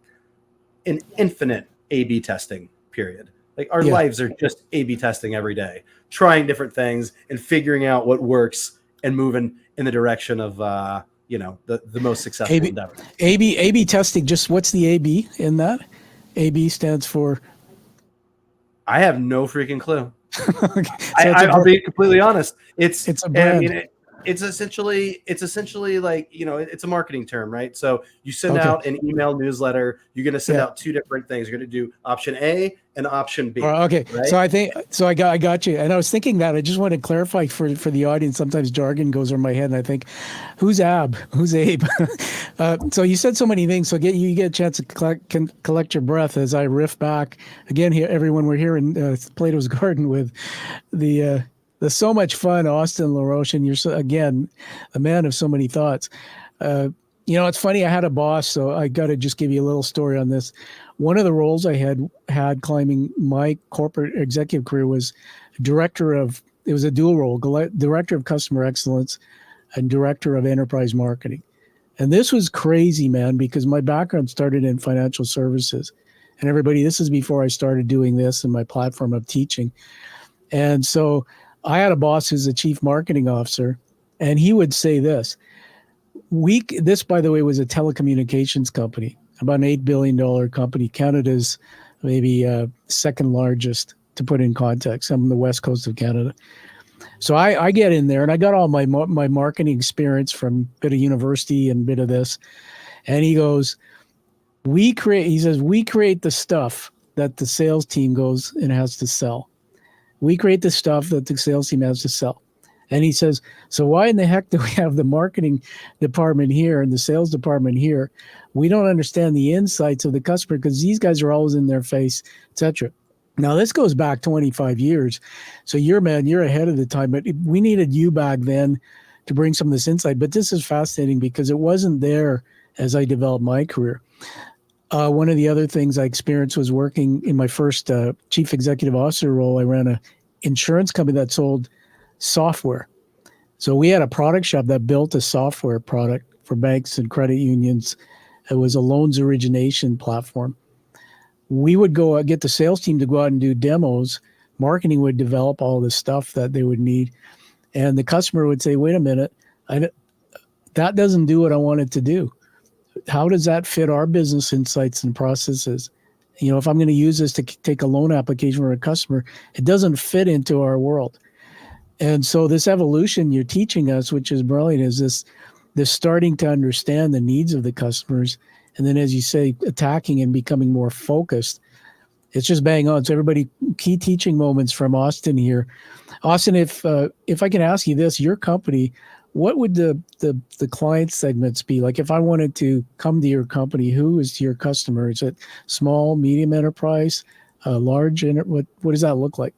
an infinite A/B testing period. Like our lives are just A/B testing every day, trying different things and figuring out what works and moving in the direction of, the most successful endeavor. A/B testing, just what's the A/B in that? A/B stands for? I have no freaking clue. Okay. I'll be completely honest. It's a brand. It's essentially like, it's a marketing term, right? So you send out an email newsletter. You're going to send out two different things. You're going to do option A and option B. Okay. Right? So I got you. And I was thinking that I just want to clarify for the audience. Sometimes jargon goes over my head and I think, who's Ab? Who's Abe? So you said so many things. So you get a chance to collect your breath as I riff back again here. Everyone, we're here in Plato's Garden with the so much fun, Austin LaRoche, and you're again a man of so many thoughts. It's funny. I had a boss, so I got to just give you a little story on this. One of the roles I had climbing my corporate executive career was it was a dual role, director of customer excellence and director of enterprise marketing. And this was crazy, man, because my background started in financial services. And everybody, this is before I started doing this in my platform of teaching. And so I had a boss who's a chief marketing officer, and he would say this. This, by the way, was a telecommunications company, about an $8 billion company, Canada's maybe second largest, to put in context. I'm on the west coast of Canada. So I get in there, and I got all my marketing experience from a bit of university and a bit of this. And he goes, we create the stuff that the sales team goes and has to sell. We create the stuff that the sales team has to sell. And he says, so why in the heck do we have the marketing department here and the sales department here? We don't understand the insights of the customer because these guys are always in their face, etc. Now, this goes back 25 years. So you're ahead of the time. But we needed you back then to bring some of this insight. But this is fascinating because it wasn't there as I developed my career. One of the other things I experienced was working in my first chief executive officer role. I ran an insurance company that sold software. So we had a product shop that built a software product for banks and credit unions. It was a loans origination platform. We would go get the sales team to go out and do demos. Marketing would develop all the stuff that they would need. And the customer would say, wait a minute, that doesn't do what I want it to do. How does that fit our business insights and processes? If I'm going to use this to take a loan application for a customer, it doesn't fit into our world. And so this evolution you're teaching us, which is brilliant, is this starting to understand the needs of the customers. And then, as you say, attacking and becoming more focused. It's just bang on. So everybody, key teaching moments from Austin here. Austin, if I can ask you this, your company, what would the client segments be? Like if I wanted to come to your company, who is your customer? Is it small, medium enterprise, large? What does that look like?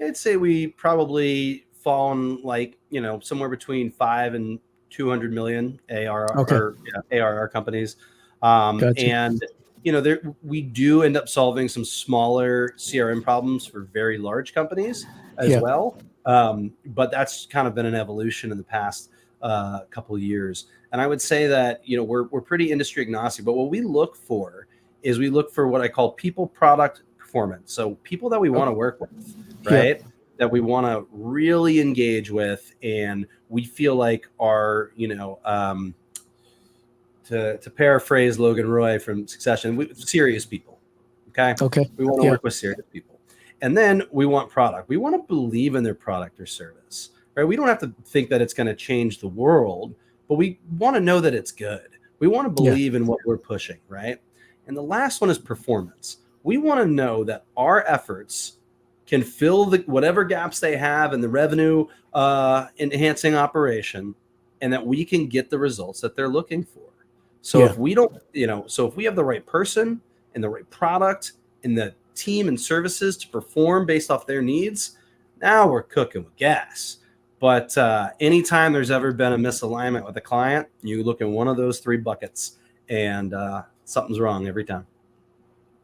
I'd say we probably fall in somewhere between 5 and 200 million ARR companies. Gotcha. And we do end up solving some smaller CRM problems for very large companies as well. But that's kind of been an evolution in the past couple of years. And I would say that, we're pretty industry agnostic, but what we look for is what I call people, product, performance. So people that we want to work with, right? That we want to really engage with. And we feel like our, to paraphrase Logan Roy from Succession, serious people. Okay. We want to work with serious people. And then we want product. We want to believe in their product or service, right? We don't have to think that it's going to change the world, but we want to know that it's good. We want to believe in what we're pushing, right? And the last one is performance. We want to know that our efforts can fill whatever gaps they have in the revenue enhancing operation, and that we can get the results that they're looking for. So if we don't, if we have the right person and the right product and the team and services to perform based off their needs, now we're cooking with gas. But anytime there's ever been a misalignment with a client, you look in one of those three buckets and something's wrong every time.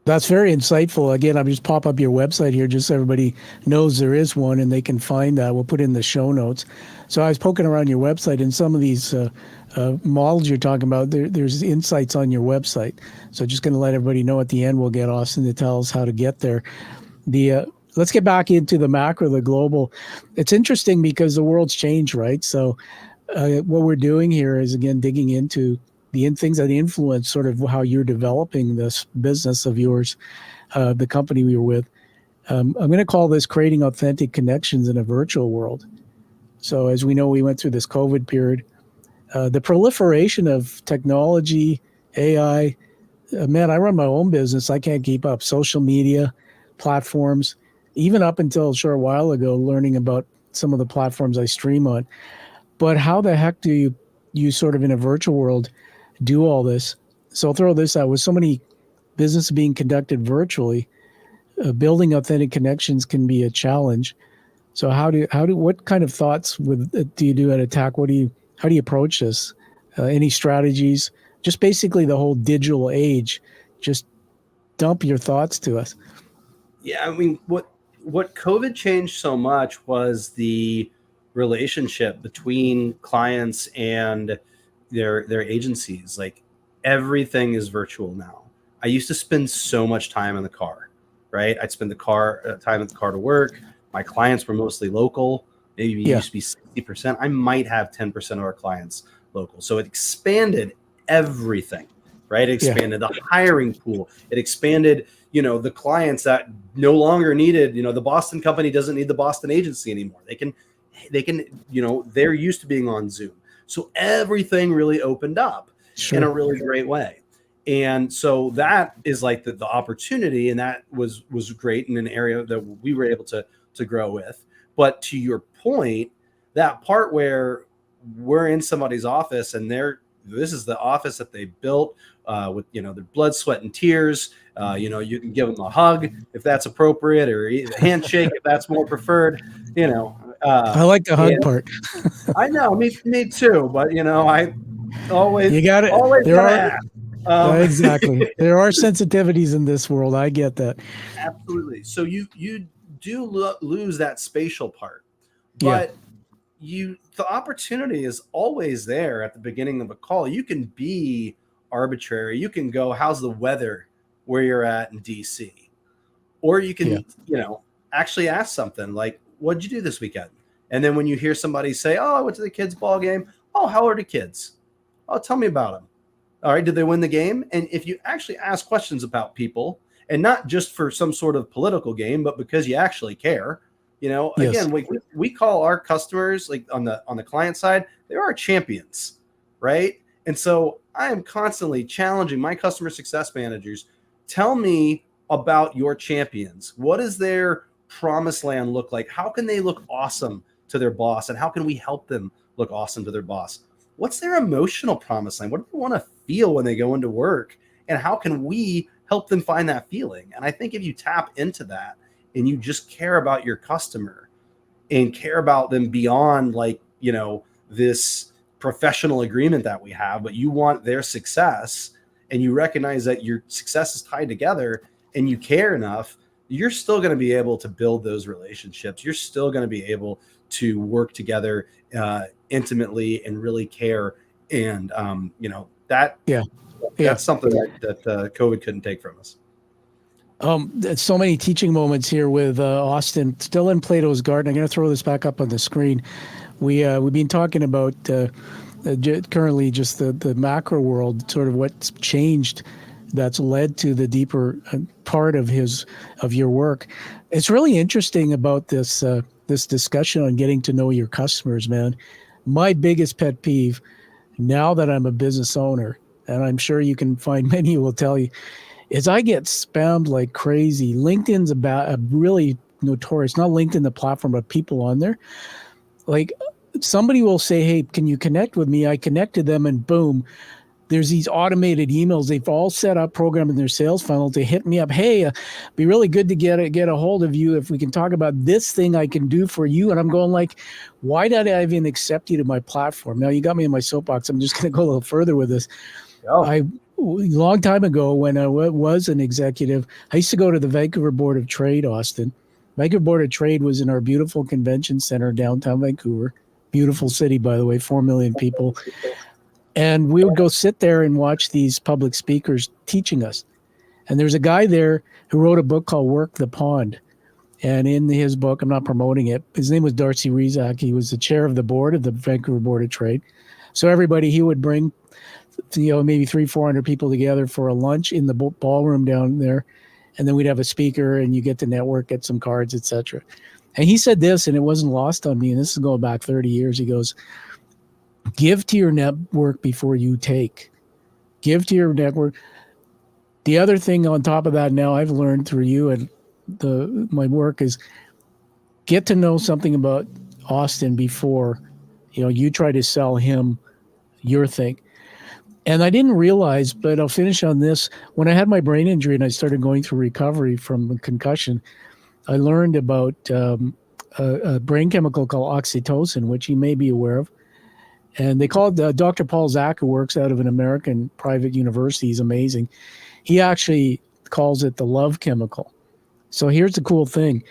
That's very insightful. Again, I'll just pop up your website here just so everybody knows there is one and they can find that. We'll put it in the show notes. So I was poking around your website, and some of these models you're talking about, there's insights on your website. So just going to let everybody know at the end, we'll get Austin to tell us how to get there. Let's get back into the macro, the global. It's interesting because the world's changed, right? So what we're doing here is, again, digging into the things that influence sort of how you're developing this business of yours, the company we were with. I'm going to call this creating authentic connections in a virtual world. So as we know, we went through this COVID period. The proliferation of technology, AI, man, I run my own business. I can't keep up. Social media, platforms, even up until a short while ago, learning about some of the platforms I stream on. But how the heck do you sort of in a virtual world do all this? So I'll throw this out. With so many businesses being conducted virtually, building authentic connections can be a challenge. So what kind of thoughts do you do at ATAK? How do you approach this? Any strategies? Just basically the whole digital age. Just dump your thoughts to us. Yeah, I mean, what COVID changed so much was the relationship between clients and their agencies. Like, everything is virtual now. I used to spend so much time in the car, right? I'd spend time in the car to work. My clients were mostly local. Maybe it used to be 60%. I might have 10% of our clients local. So it expanded everything, right? It expanded the hiring pool. It expanded, the clients that no longer needed, the Boston company doesn't need the Boston agency anymore. They can, they're used to being on Zoom. So everything really opened up in a really great way. And so that is like the opportunity. And that was great in an area that we were able to grow with. But to your point, that part where we're in somebody's office and this is the office that they built with, their blood, sweat, and tears. You can give them a hug if that's appropriate, or a handshake if that's more preferred. I like the hug part. I know, me too. But I always got it. Always exactly. There are sensitivities in this world. I get that. Absolutely. So you do lose that spatial part, but the opportunity is always there at the beginning of a call. You can be arbitrary. You can go, how's the weather where you're at in DC? Or you can, actually ask something like, what'd you do this weekend? And then when you hear somebody say, oh, I went to the kids' ball game. Oh, how are the kids? Oh, tell me about them. All right. Did they win the game? And if you actually ask questions about people, and not just for some sort of political game, but because you actually care, again, we call our customers, like on the client side, they're our champions, right? And so I am constantly challenging my customer success managers. Tell me about your champions. What does their promised land look like? How can they look awesome to their boss? And how can we help them look awesome to their boss? What's their emotional promised land? What do they want to feel when they go into work? And how can we help them find that feeling? And I think if you tap into that and you just care about your customer and care about them beyond this professional agreement that we have, but you want their success and you recognize that your success is tied together and you care enough, you're still going to be able to build those relationships. You're still going to be able to work together intimately and really care. And, that's something that COVID couldn't take from us. So many teaching moments here with Austin, still in Plato's Garden. I'm going to throw this back up on the screen. We've been talking about currently just the macro world, sort of what's changed that's led to the deeper part of your work. It's really interesting about this this discussion on getting to know your customers, man. My biggest pet peeve now that I'm a business owner, and I'm sure you can find many who will tell you, is I get spammed like crazy. LinkedIn's about a really notorious, not LinkedIn the platform, but people on there. Like somebody will say, hey, can you connect with me? I connected them and boom, there's these automated emails. They've all set up program in their sales funnel to hit me up. Hey, be really good to get a hold of you if we can talk about this thing I can do for you. And I'm going like, why did I even accept you to my platform? Now you got me in my soapbox. I'm just going to go a little further with this. A long time ago when I was an executive, I used to go to the Vancouver Board of Trade, Austin. Vancouver Board of Trade was in our beautiful convention center, downtown Vancouver. Beautiful city, by the way, 4 million people. And we would go sit there and watch these public speakers teaching us. And there's a guy there who wrote a book called Work the Pond. And in his book, I'm not promoting it, his name was Darcy Rezak. He was the chair of the board of the Vancouver Board of Trade. So everybody, he would bring, maybe 300-400 people together for a lunch in the ballroom down there. And then we'd have a speaker and you get to network, get some cards, etc. And he said this, and it wasn't lost on me, and this is going back 30 years. He goes, give to your network before you take. Give to your network. The other thing on top of that now I've learned through you and my work is get to know something about Austin before you try to sell him your thing. And I didn't realize, but I'll finish on this. When I had my brain injury and I started going through recovery from a concussion, I learned about a brain chemical called oxytocin, which you may be aware of. And they called Dr. Paul Zak, who works out of an American private university. He's amazing. He actually calls it the love chemical. So here's the cool thing.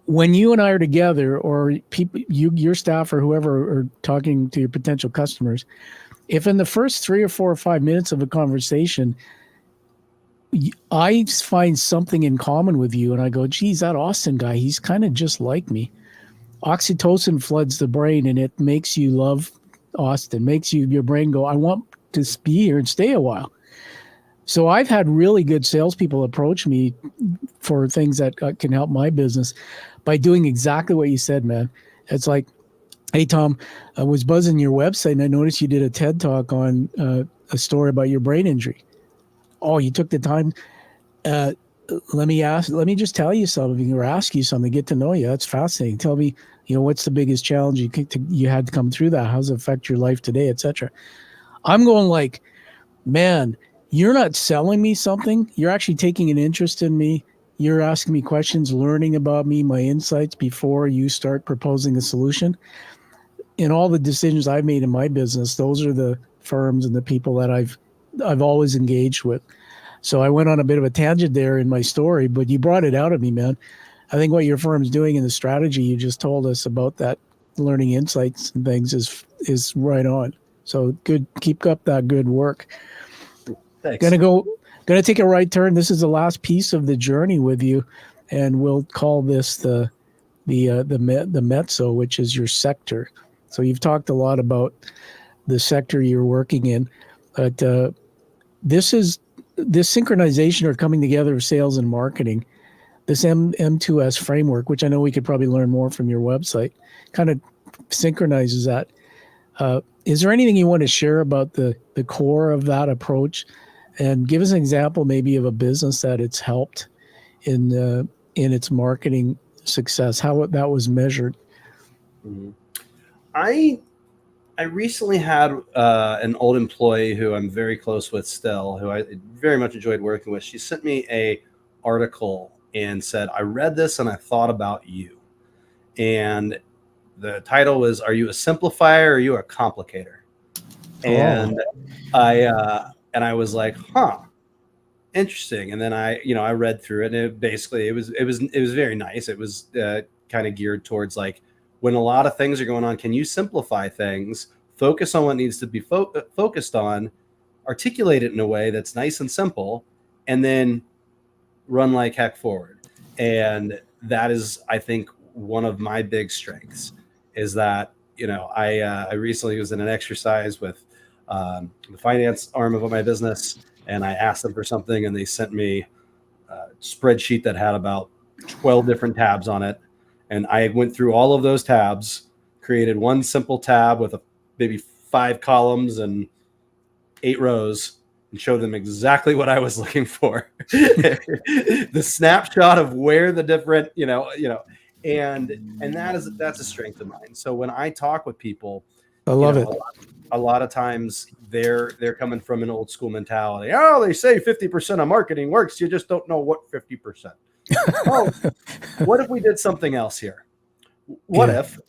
When you and I are together, or people, your staff or whoever are talking to your potential customers, if in the first 3 or 4 or 5 minutes of a conversation, I find something in common with you and I go, geez, that Austin guy, he's kind of just like me. Oxytocin floods the brain and it makes you love Austin, makes your brain go, I want to be here and stay a while. So I've had really good salespeople approach me for things that can help my business by doing exactly what you said, man. It's like, hey, Tom, I was buzzing your website and I noticed you did a TED talk on a story about your brain injury. Oh, you took the time. Let me just tell you something or ask you something, get to know you. That's fascinating. Tell me, what's the biggest challenge you had to come through that? How does it affect your life today, etc. I'm going like, man, you're not selling me something. You're actually taking an interest in me. You're asking me questions, learning about me, my insights before you start proposing a solution. In all the decisions I've made in my business, those are the firms and the people that I've always engaged with. So I went on a bit of a tangent there in my story, but you brought it out of me, man. I think what your firm's doing and the strategy you just told us about that learning insights and things is right on. So good. Keep up that good work. Thanks. Gonna take a right turn. This is the last piece of the journey with you, and we'll call this the mezzo, which is your sector. So you've talked a lot about the sector you're working in, but this synchronization or coming together of sales and marketing, this M2S framework, which I know we could probably learn more from your website, kind of synchronizes that. Is there anything you want to share about the core of that approach? And give us an example maybe of a business that it's helped in its marketing success, how that was measured. Mm-hmm. I recently had an old employee who I'm very close with still, who I very much enjoyed working with. She sent me a article and said, I read this and I thought about you. And the title was, are you a simplifier or are you a complicator? And I was like, huh, interesting. And then I read through it, and it was very nice. It was kind of geared towards like, when a lot of things are going on, can you simplify things, focus on what needs to be focused on, articulate it in a way that's nice and simple, and then run like heck forward. And that is, I think, one of my big strengths is that I recently was in an exercise with the finance arm of my business, and I asked them for something, and they sent me a spreadsheet that had about 12 different tabs on it. And I went through all of those tabs, created one simple tab with maybe 5 columns and 8 rows, and showed them exactly what I was looking for. The snapshot of where the different, and that's a strength of mine. So when I talk with people, I love it. A lot of times they're coming from an old school mentality. Oh, they say 50% of marketing works. You just don't know what 50%. Oh, what if we did something else here? What if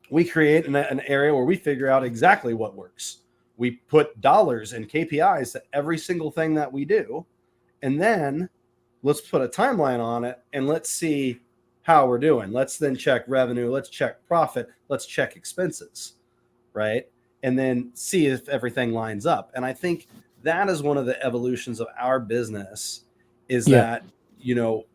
we create an area where we figure out exactly what works? We put dollars and KPIs to every single thing that we do. And then let's put a timeline on it and let's see how we're doing. Let's then check revenue. Let's check profit. Let's check expenses, right? And then see if everything lines up. And I think that is one of the evolutions of our business is that,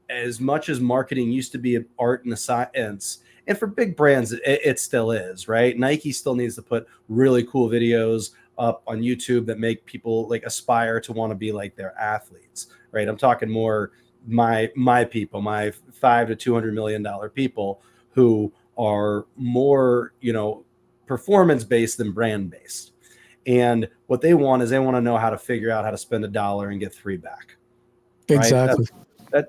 as much as marketing used to be an art and a science, and for big brands, it still is, right? Nike still needs to put really cool videos up on YouTube that make people like aspire to want to be like their athletes, right? I'm talking more my people, my $500 to $200 million people who are more, performance based than brand based. And what they want is they want to know how to figure out how to spend $1 and get 3 back. Right? Exactly.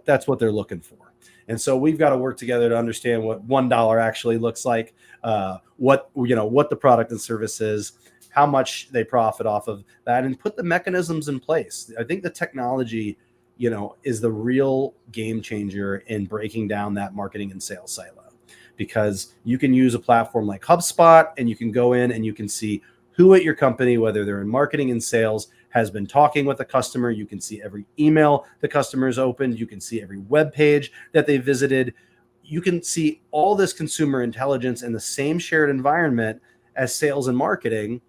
That's what they're looking for. And so we've got to work together to understand what $1 actually looks like, what the product and service is, how much they profit off of that, and put the mechanisms in place. I think the technology, is the real game changer in breaking down that marketing and sales silo, because you can use a platform like HubSpot and you can go in and you can see who at your company, whether they're in marketing and sales, has been talking with a customer. You can see every email the customer's opened. You can see every web page that they visited. You can see all this consumer intelligence in the same shared environment as sales and marketing.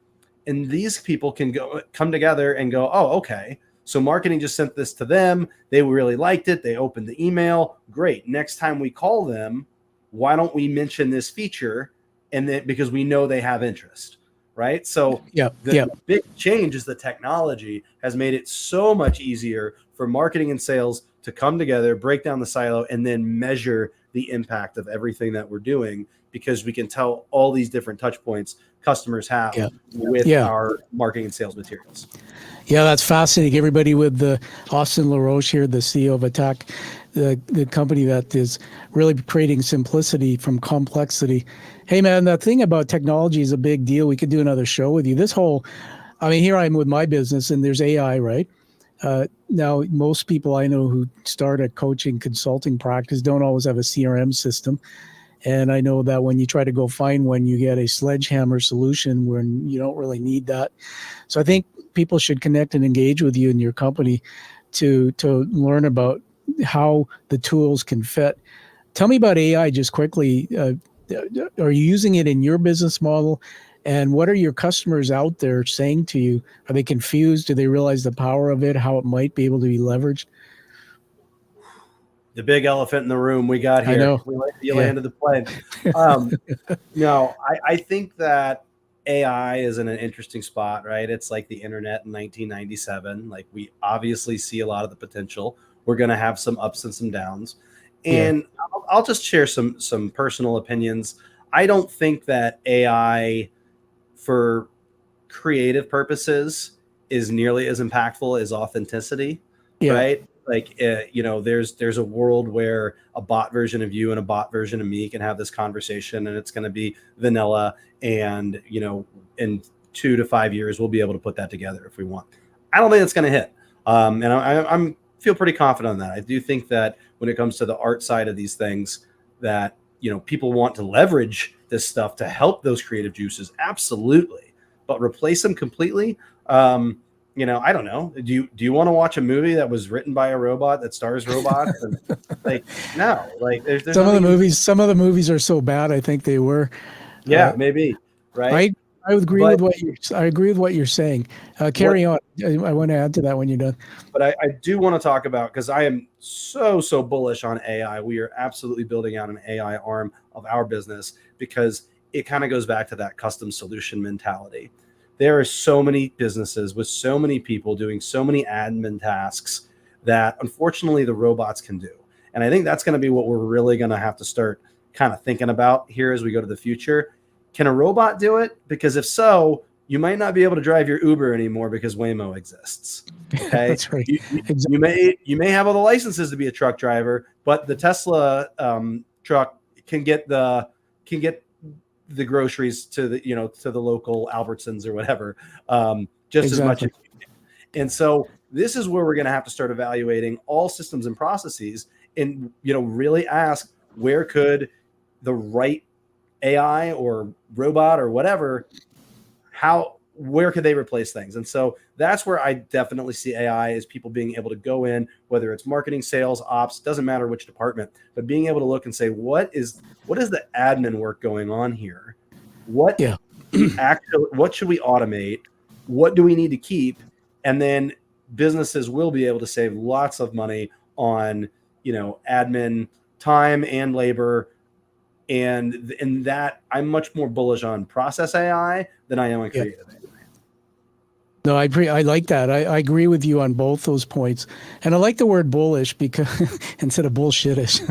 And these people can come together and go, oh, okay, so marketing just sent this to them. They really liked it. They opened the email. Great. Next time we call them, why don't we mention this feature? And then because we know they have interest, right? So the big change is the technology has made it so much easier for marketing and sales to come together, break down the silo, and then measure the impact of everything that we're doing, because we can tell all these different touch points customers have with our marketing and sales materials. Yeah, that's fascinating. Everybody with Austin LaRoche here, the CEO of ATAK, the company that is really creating simplicity from complexity. Hey, man, that thing about technology is a big deal. We could do another show with you. Here I am with my business, and there's AI, right? Now, most people I know who start a coaching consulting practice don't always have a CRM system. And I know that when you try to go find one, you get a sledgehammer solution when you don't really need that. So I think people should connect and engage with you and your company to learn about how the tools can fit. Tell me about AI just quickly. Are you using it in your business model? And what are your customers out there saying to you? Are they confused? Do they realize the power of it, how it might be able to be leveraged? The big elephant in the room we got here. I know. You landed the plane. No, I think that AI is in an interesting spot, right? It's like the internet in 1997. Like, we obviously see a lot of the potential. We're going to have some ups and some downs. And I'll just share some personal opinions. I don't think that AI for creative purposes is nearly as impactful as authenticity, right? Like, there's a world where a bot version of you and a bot version of me can have this conversation, and it's going to be vanilla. And, in 2 to 5 years, we'll be able to put that together if we want. I don't think it's going to hit. And I'm feel pretty confident on that. I do think that when it comes to the art side of these things, that, people want to leverage this stuff to help those creative juices. Absolutely. But replace them completely. I don't know. Do you want to watch a movie that was written by a robot that stars robots? And, no. There's some of the movies are so bad. I think they were. Maybe. Right. I agree with what you're saying. Carry on. I want to add to that when you're done. But I do want to talk about, because I am so bullish on AI. We are absolutely building out an AI arm of our business, because it kind of goes back to that custom solution mentality. There are so many businesses with so many people doing so many admin tasks that unfortunately the robots can do. And I think that's going to be what we're really going to have to start kind of thinking about here as we go to the future. Can a robot do it? Because if so, you might not be able to drive your Uber anymore because Waymo exists. Okay, That's right. You may have all the licenses to be a truck driver, but the Tesla truck can get the groceries to the local Albertsons or whatever, just as much as you can. And so this is where we're going to have to start evaluating all systems and processes, and really ask, where could the right AI or robot or whatever, where could they replace things? And so that's where I definitely see AI as people being able to go in, whether it's marketing, sales, ops, doesn't matter which department, but being able to look and say, what is the admin work going on here? What should we automate? What do we need to keep? And then businesses will be able to save lots of money on, admin time and labor. And in that, I'm much more bullish on process AI than I am on creative AI. No, I like that. I agree with you on both those points. And I like the word bullish because instead of bullshitish,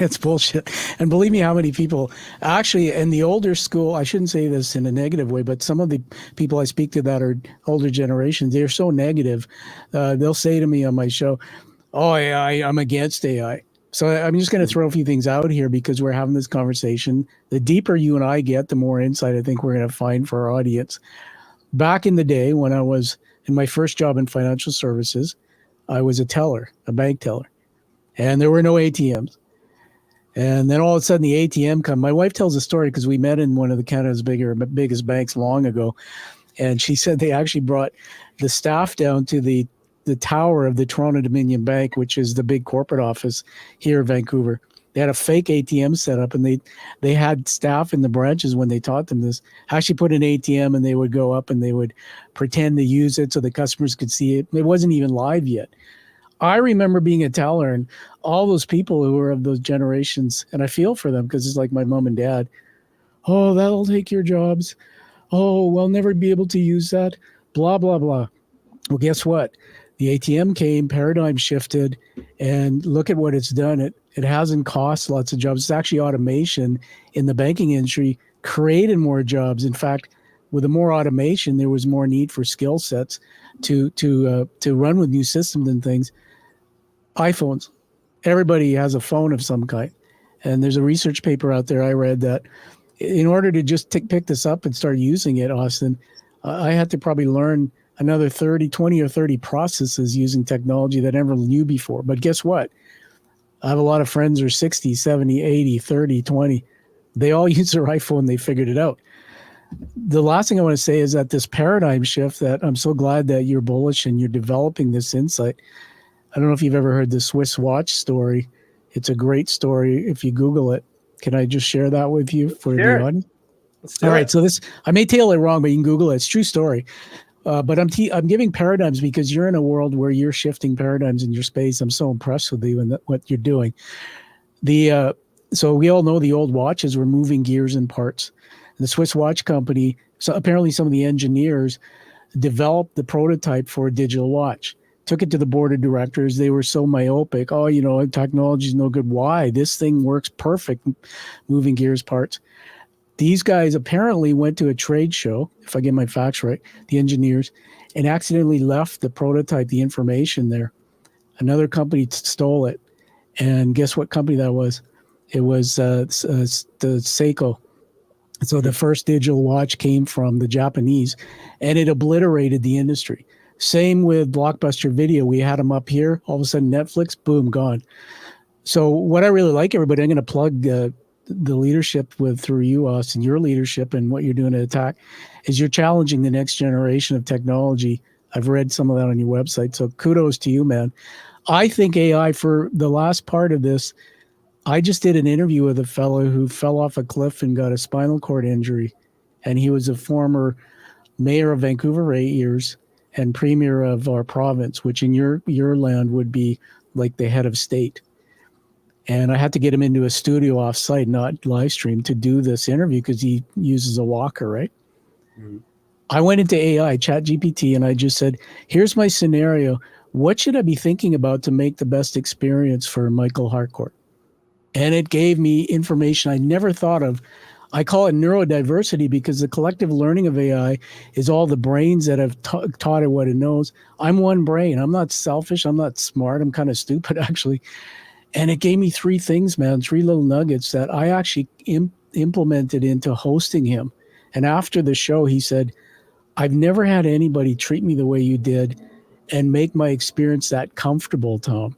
it's bullshit. And believe me, how many people actually in the older school, I shouldn't say this in a negative way, but some of the people I speak to that are older generations, they're so negative. They'll say to me on my show, oh, I'm against AI. So I'm just going to throw a few things out here because we're having this conversation. The deeper you and I get, the more insight I think we're going to find for our audience. Back in the day when I was in my first job in financial services, I was a teller, a bank teller, and there were no ATMs. And then all of a sudden the ATM come. My wife tells a story because we met in one of the Canada's biggest banks long ago. And she said they actually brought the staff down to the tower of the Toronto Dominion Bank, which is the big corporate office here in Vancouver. They had a fake ATM set up, and they had staff in the branches when they taught them this actually put an ATM, and they would go up and they would pretend to use it so the customers could see it. It wasn't even live yet. I remember being a teller, and all those people who were of those generations, and I feel for them because it's like my mom and dad. Oh, that'll take your jobs. Oh, we'll never be able to use that. Blah, blah, blah. Well, guess what? The ATM came, paradigm shifted, and look at what it's done. It hasn't cost lots of jobs. It's actually automation in the banking industry created more jobs. In fact, with the more automation, there was more need for skill sets to run with new systems and things. iPhones. Everybody has a phone of some kind. And there's a research paper out there I read that in order to just pick this up and start using it, Austin, I had to probably learn another 20 or 30 processes using technology that I never knew before. But guess what? I have a lot of friends who are 60, 70, 80, 30, 20. They all use their iPhone. They figured it out. The last thing I want to say is that this paradigm shift that I'm so glad that you're bullish and you're developing this insight. I don't know if you've ever heard the Swiss watch story. It's a great story if you Google it. Can I just share that with you for the audience? All right. So I may tell it wrong, but you can Google it. It's a true story. But I'm giving paradigms because you're in a world where you're shifting paradigms in your space. I'm so impressed with you and what you're doing. So we all know the old watches were moving gears and parts. The Swiss watch company, so apparently some of the engineers developed the prototype for a digital watch, took it to the board of directors. They were so myopic. Oh, technology is no good. Why? This thing works perfect, moving gears, parts. These guys apparently went to a trade show, if I get my facts right, the engineers, and accidentally left the prototype, the information there. Another company stole it. And guess what company that was? It was the Seiko. So the first digital watch came from the Japanese, and it obliterated the industry. Same with Blockbuster Video. We had them up here. All of a sudden, Netflix, boom, gone. So what I really like, everybody, I'm going to plug the leadership through you, Austin, your leadership and what you're doing at ATAK, is you're challenging the next generation of technology. I've read some of that on your website. So kudos to you, man. I think AI, for the last part of this, I just did an interview with a fellow who fell off a cliff and got a spinal cord injury. And he was a former mayor of Vancouver for 8 years and premier of our province, which in your land would be like the head of state. And I had to get him into a studio off-site, not live stream, to do this interview because he uses a walker, right? Mhm. I went into AI, Chat GPT, and I just said, here's my scenario. What should I be thinking about to make the best experience for Michael Harcourt? And it gave me information I never thought of. I call it neurodiversity because the collective learning of AI is all the brains that have taught it what it knows. I'm one brain. I'm not selfish. I'm not smart. I'm kind of stupid, actually. And it gave me three things, man, three little nuggets that I actually implemented into hosting him. And after the show, he said, I've never had anybody treat me the way you did and make my experience that comfortable, Tom.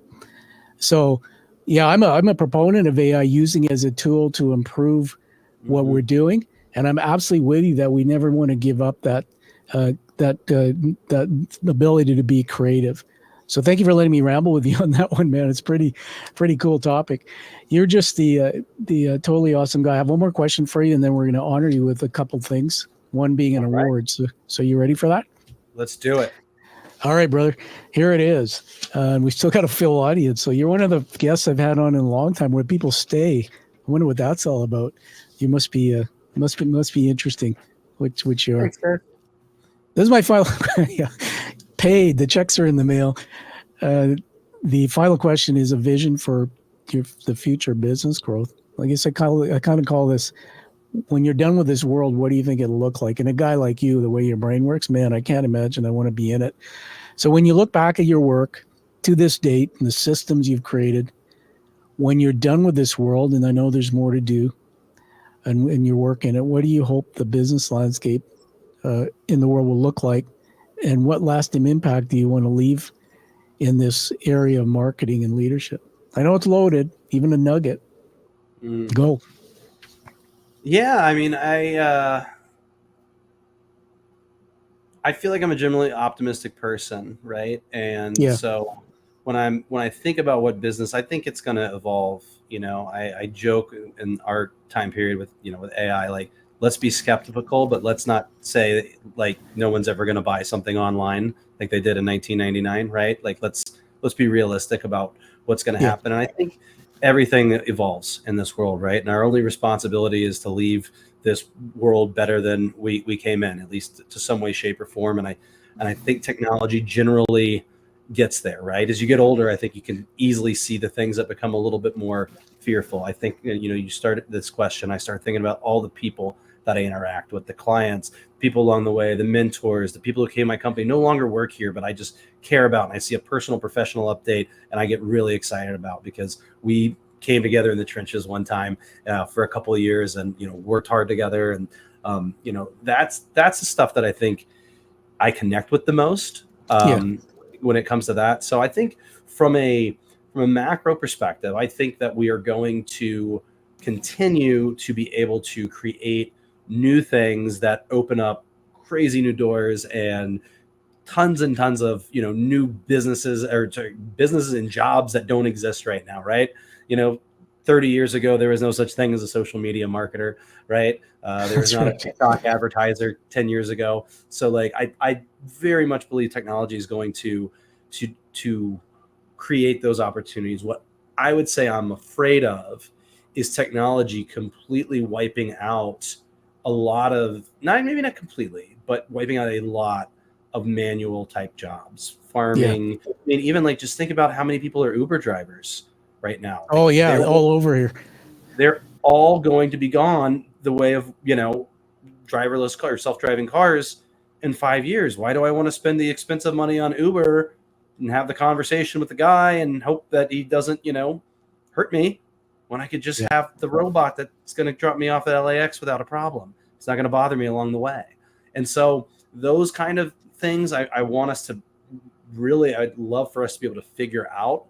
So, yeah, I'm a proponent of AI using it as a tool to improve what we're doing, and I'm absolutely with you that we never want to give up that ability to be creative. So, thank you for letting me ramble with you on that one, man. It's pretty cool topic. You're just the totally awesome guy. I have one more question for you, and then we're going to honor you with a couple things. One being an award. So you ready for that? Let's do it. All right, brother. Here it is. We still got a full audience. So you're one of the guests I've had on in a long time where people stay. I wonder what that's all about. You must be interesting, which you are. Thanks, sir. This is my final. Yeah, paid. The checks are in the mail. The final question is a vision for the future business growth. I guess I kind of call this, when you're done with this world, what do you think it'll look like? And a guy like you, the way your brain works, man, I can't imagine I want to be in it. So when you look back at your work to this date and the systems you've created, when you're done with this world, and I know there's more to do, and your work in it, what do you hope the business landscape in the world will look like? And what lasting impact do you want to leave in this area of marketing and leadership? I know it's loaded, even a nugget. Go. Yeah, I mean, I feel like I'm a generally optimistic person, right? And so when I think about what business, I think it's going to evolve. You know, I joke in our time period with with AI, like, let's be skeptical, but let's not say like no one's ever going to buy something online like they did in 1999, right? Like let's be realistic about what's going to happen. And I think everything evolves in this world, right? And our only responsibility is to leave this world better than we came in, at least to some way, shape, or form. And I think technology generally gets there, right? As you get older, I think you can easily see the things that become a little bit more fearful. I think, you started this question, I started thinking about all the people that I interact with, the clients, people along the way, the mentors, the people who came to my company no longer work here, but I just care about, and I see a personal professional update and I get really excited about, because we came together in the trenches one time for a couple of years and, worked hard together. And, that's the stuff that I think I connect with the most when it comes to that. So I think from a macro perspective, I think that we are going to continue to be able to create new things that open up crazy new doors and tons and tons of new businesses businesses and jobs that don't exist right now, right? 30 years ago there was no such thing as a social media marketer, right? There was not a TikTok advertiser 10 years ago. So like I very much believe technology is going to create those opportunities. What I would say I'm afraid of is technology completely wiping out a lot of, maybe not completely, but wiping out a lot of manual type jobs, farming. I mean, even like just think about how many people are Uber drivers right now. Oh yeah, they're all over here. They're all going to be gone the way of driverless cars, self-driving cars in 5 years. Why do I want to spend the expensive money on Uber and have the conversation with the guy and hope that he doesn't hurt me, when I could just have the robot that's going to drop me off at LAX without a problem? It's not going to bother me along the way. And so those kind of things I want us to really, I'd love for us to be able to figure out,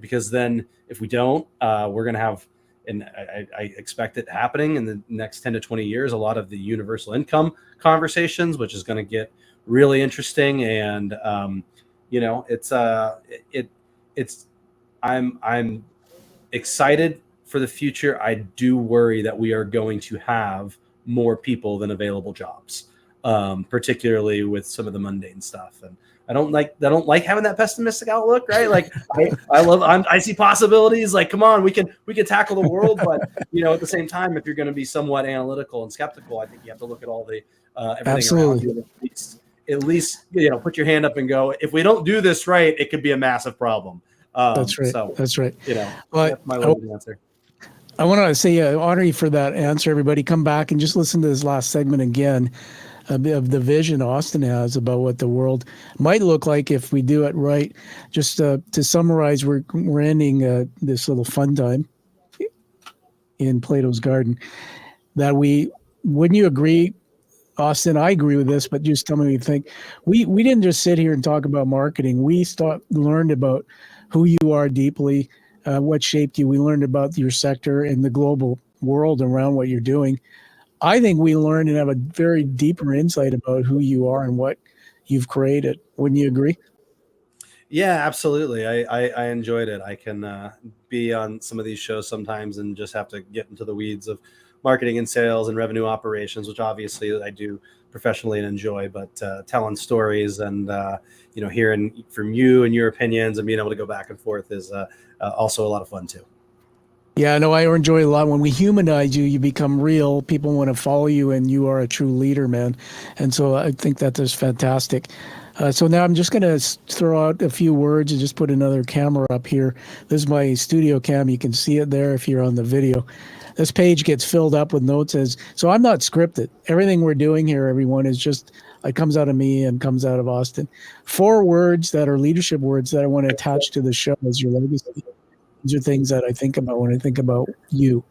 because then if we don't, we're going to have, and I expect it happening in the next 10 to 20 years, a lot of the universal income conversations, which is going to get really interesting. And, I'm excited for the future. I do worry that we are going to have more people than available jobs, particularly with some of the mundane stuff. And I don't like having that pessimistic outlook, right? Like I see possibilities. Like, come on, we can tackle the world, but at the same time, if you're going to be somewhat analytical and skeptical, I think you have to look at all the everything Absolutely. around you. At least put your hand up and go, if we don't do this right, it could be a massive problem. That's right. So That's right. That's my limited answer. I want to say honor you for that answer. Everybody, come back and just listen to this last segment again of the vision Austin has about what the world might look like if we do it right. Just to summarize, we're ending this little fun time in Plato's Garden. Wouldn't you agree, Austin? I agree with this, but just tell me what you think. We didn't just sit here and talk about marketing. We learned about who you are deeply, what shaped you. We learned about your sector and the global world around what you're doing. I think we learned and have a very deeper insight about who you are and what you've created. Wouldn't you agree? Yeah, absolutely. I enjoyed it. I can be on some of these shows sometimes and just have to get into the weeds of marketing and sales and revenue operations, which obviously I do professionally and enjoy, but telling stories and hearing from you and your opinions and being able to go back and forth is also a lot of fun too. Yeah, no, I enjoy it a lot. When we humanize you, you become real. People want to follow you, and you are a true leader, man. And so I think that is fantastic. So now I'm just going to throw out a few words and just put another camera up here. This is my studio cam. You can see it there if you're on the video. This page gets filled up with notes. So I'm not scripted. Everything we're doing here, everyone, is just, it comes out of me and comes out of Austin. 4 words that are leadership words that I want to attach to the show as your legacy. These are things that I think about when I think about you.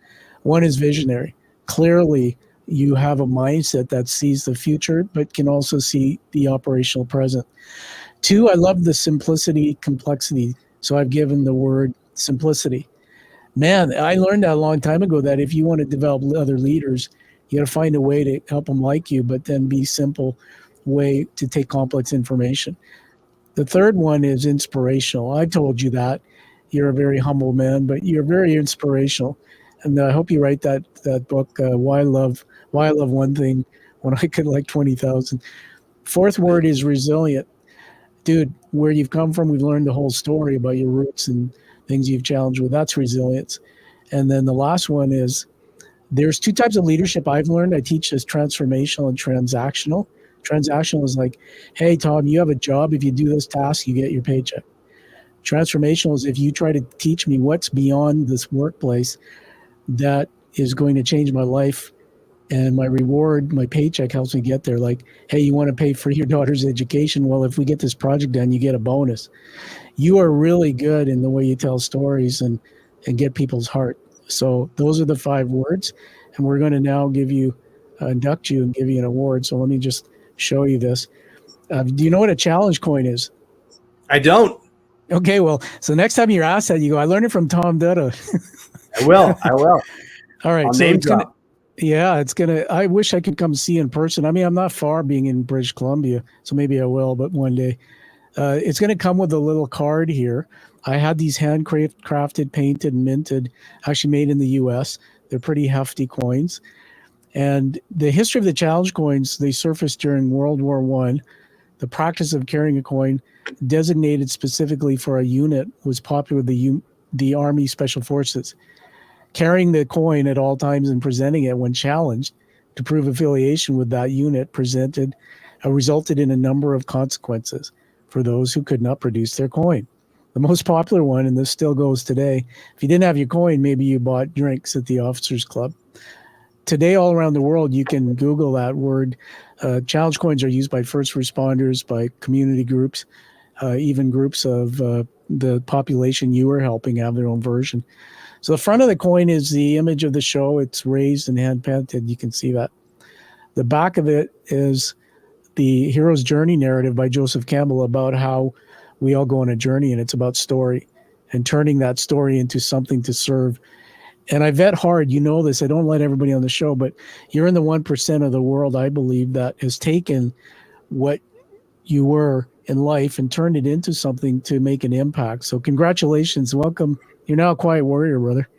1 is visionary. Clearly, you have a mindset that sees the future, but can also see the operational present. 2, I love the simplicity, complexity. So I've given the word simplicity. Man, I learned that a long time ago that if you want to develop other leaders, you got to find a way to help them like you, but then be simple way to take complex information. The 3rd one is inspirational. I told you that. You're a very humble man, but you're very inspirational. And I hope you write that book, Why Love One Thing When I Could Like 20,000. 4th word is resilient. Dude, where you've come from, we've learned the whole story about your roots and things you've challenged with. That's resilience. And then the last one is, there's 2 types of leadership I've learned. I teach this transformational and transactional. Transactional is like, hey, Tom, you have a job. If you do this task, you get your paycheck. Transformational is if you try to teach me what's beyond this workplace that is going to change my life, and my reward, my paycheck helps me get there. Like, hey, you want to pay for your daughter's education? Well, if we get this project done, you get a bonus. You are really good in the way you tell stories and get people's heart. So those are the 5 words, and we're going to now induct you and give you an award. So let me just show you this. Do you know what a challenge coin is? I don't. Okay, well, so next time you're asked that, you go, I learned it from Tom Dutta. I will. All right. I'll So name drop. I wish I could come see you in person. I mean, I'm not far being in British Columbia, so maybe I will, but one day. It's going to come with a little card here. I had these handcrafted, painted, minted, actually made in the U.S. They're pretty hefty coins. And the history of the challenge coins, they surfaced during World War I. The practice of carrying a coin designated specifically for a unit was popular with the Army Special Forces. Carrying the coin at all times and presenting it when challenged to prove affiliation with that unit resulted in a number of consequences for those who could not produce their coin. The most popular one, and this still goes today, if you didn't have your coin, maybe you bought drinks at the Officers Club. Today, all around the world, you can Google that word. Challenge coins are used by first responders, by community groups, even groups of the population you are helping have their own version. So the front of the coin is the image of the show. It's raised and hand painted. You can see that. The back of it is the hero's journey narrative by Joseph Campbell about how we all go on a journey, and it's about story and turning that story into something to serve. And I vet hard, you know this, I don't let everybody on the show, but you're in the 1% of the world, I believe, that has taken what you were in life and turned it into something to make an impact. So congratulations. Welcome. You're now a quiet warrior, brother.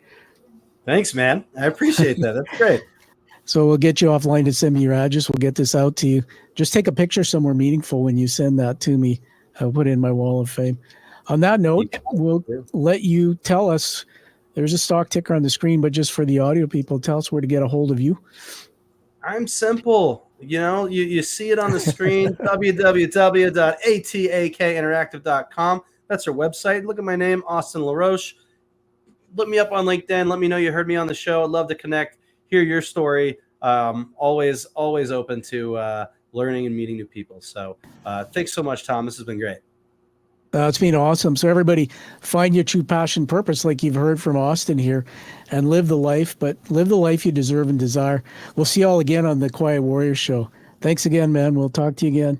Thanks, man. I appreciate that. That's great. So we'll get you offline to send me your address. We'll get this out to you. Just take a picture somewhere meaningful when you send that to me. I'll put it in my wall of fame. On that note, we'll let you tell us. There's a stock ticker on the screen, but just for the audio people, tell us where to get a hold of you. I'm simple. You see it on the screen, www.atakinteractive.com. That's our website. Look at my name, Austin LaRoche. Look me up on LinkedIn. Let me know you heard me on the show. I'd love to connect, hear your story. Always open to learning and meeting new people. So thanks so much, Tom. This has been great. It's been awesome. So everybody, find your true passion, purpose, like you've heard from Austin here, and live the life, but live the life you deserve and desire. We'll see you all again on the Quiet Warrior Show. Thanks again, man. We'll talk to you again.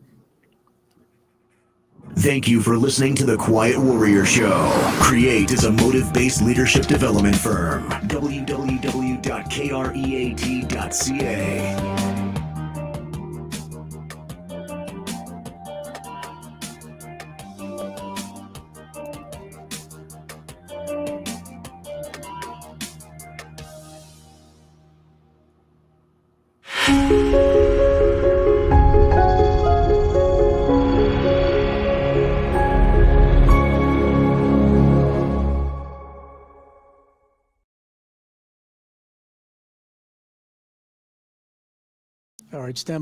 Thank you for listening to the Quiet Warrior Show. Create is a motive-based leadership development firm. www.kreat.ca. All right, stand by.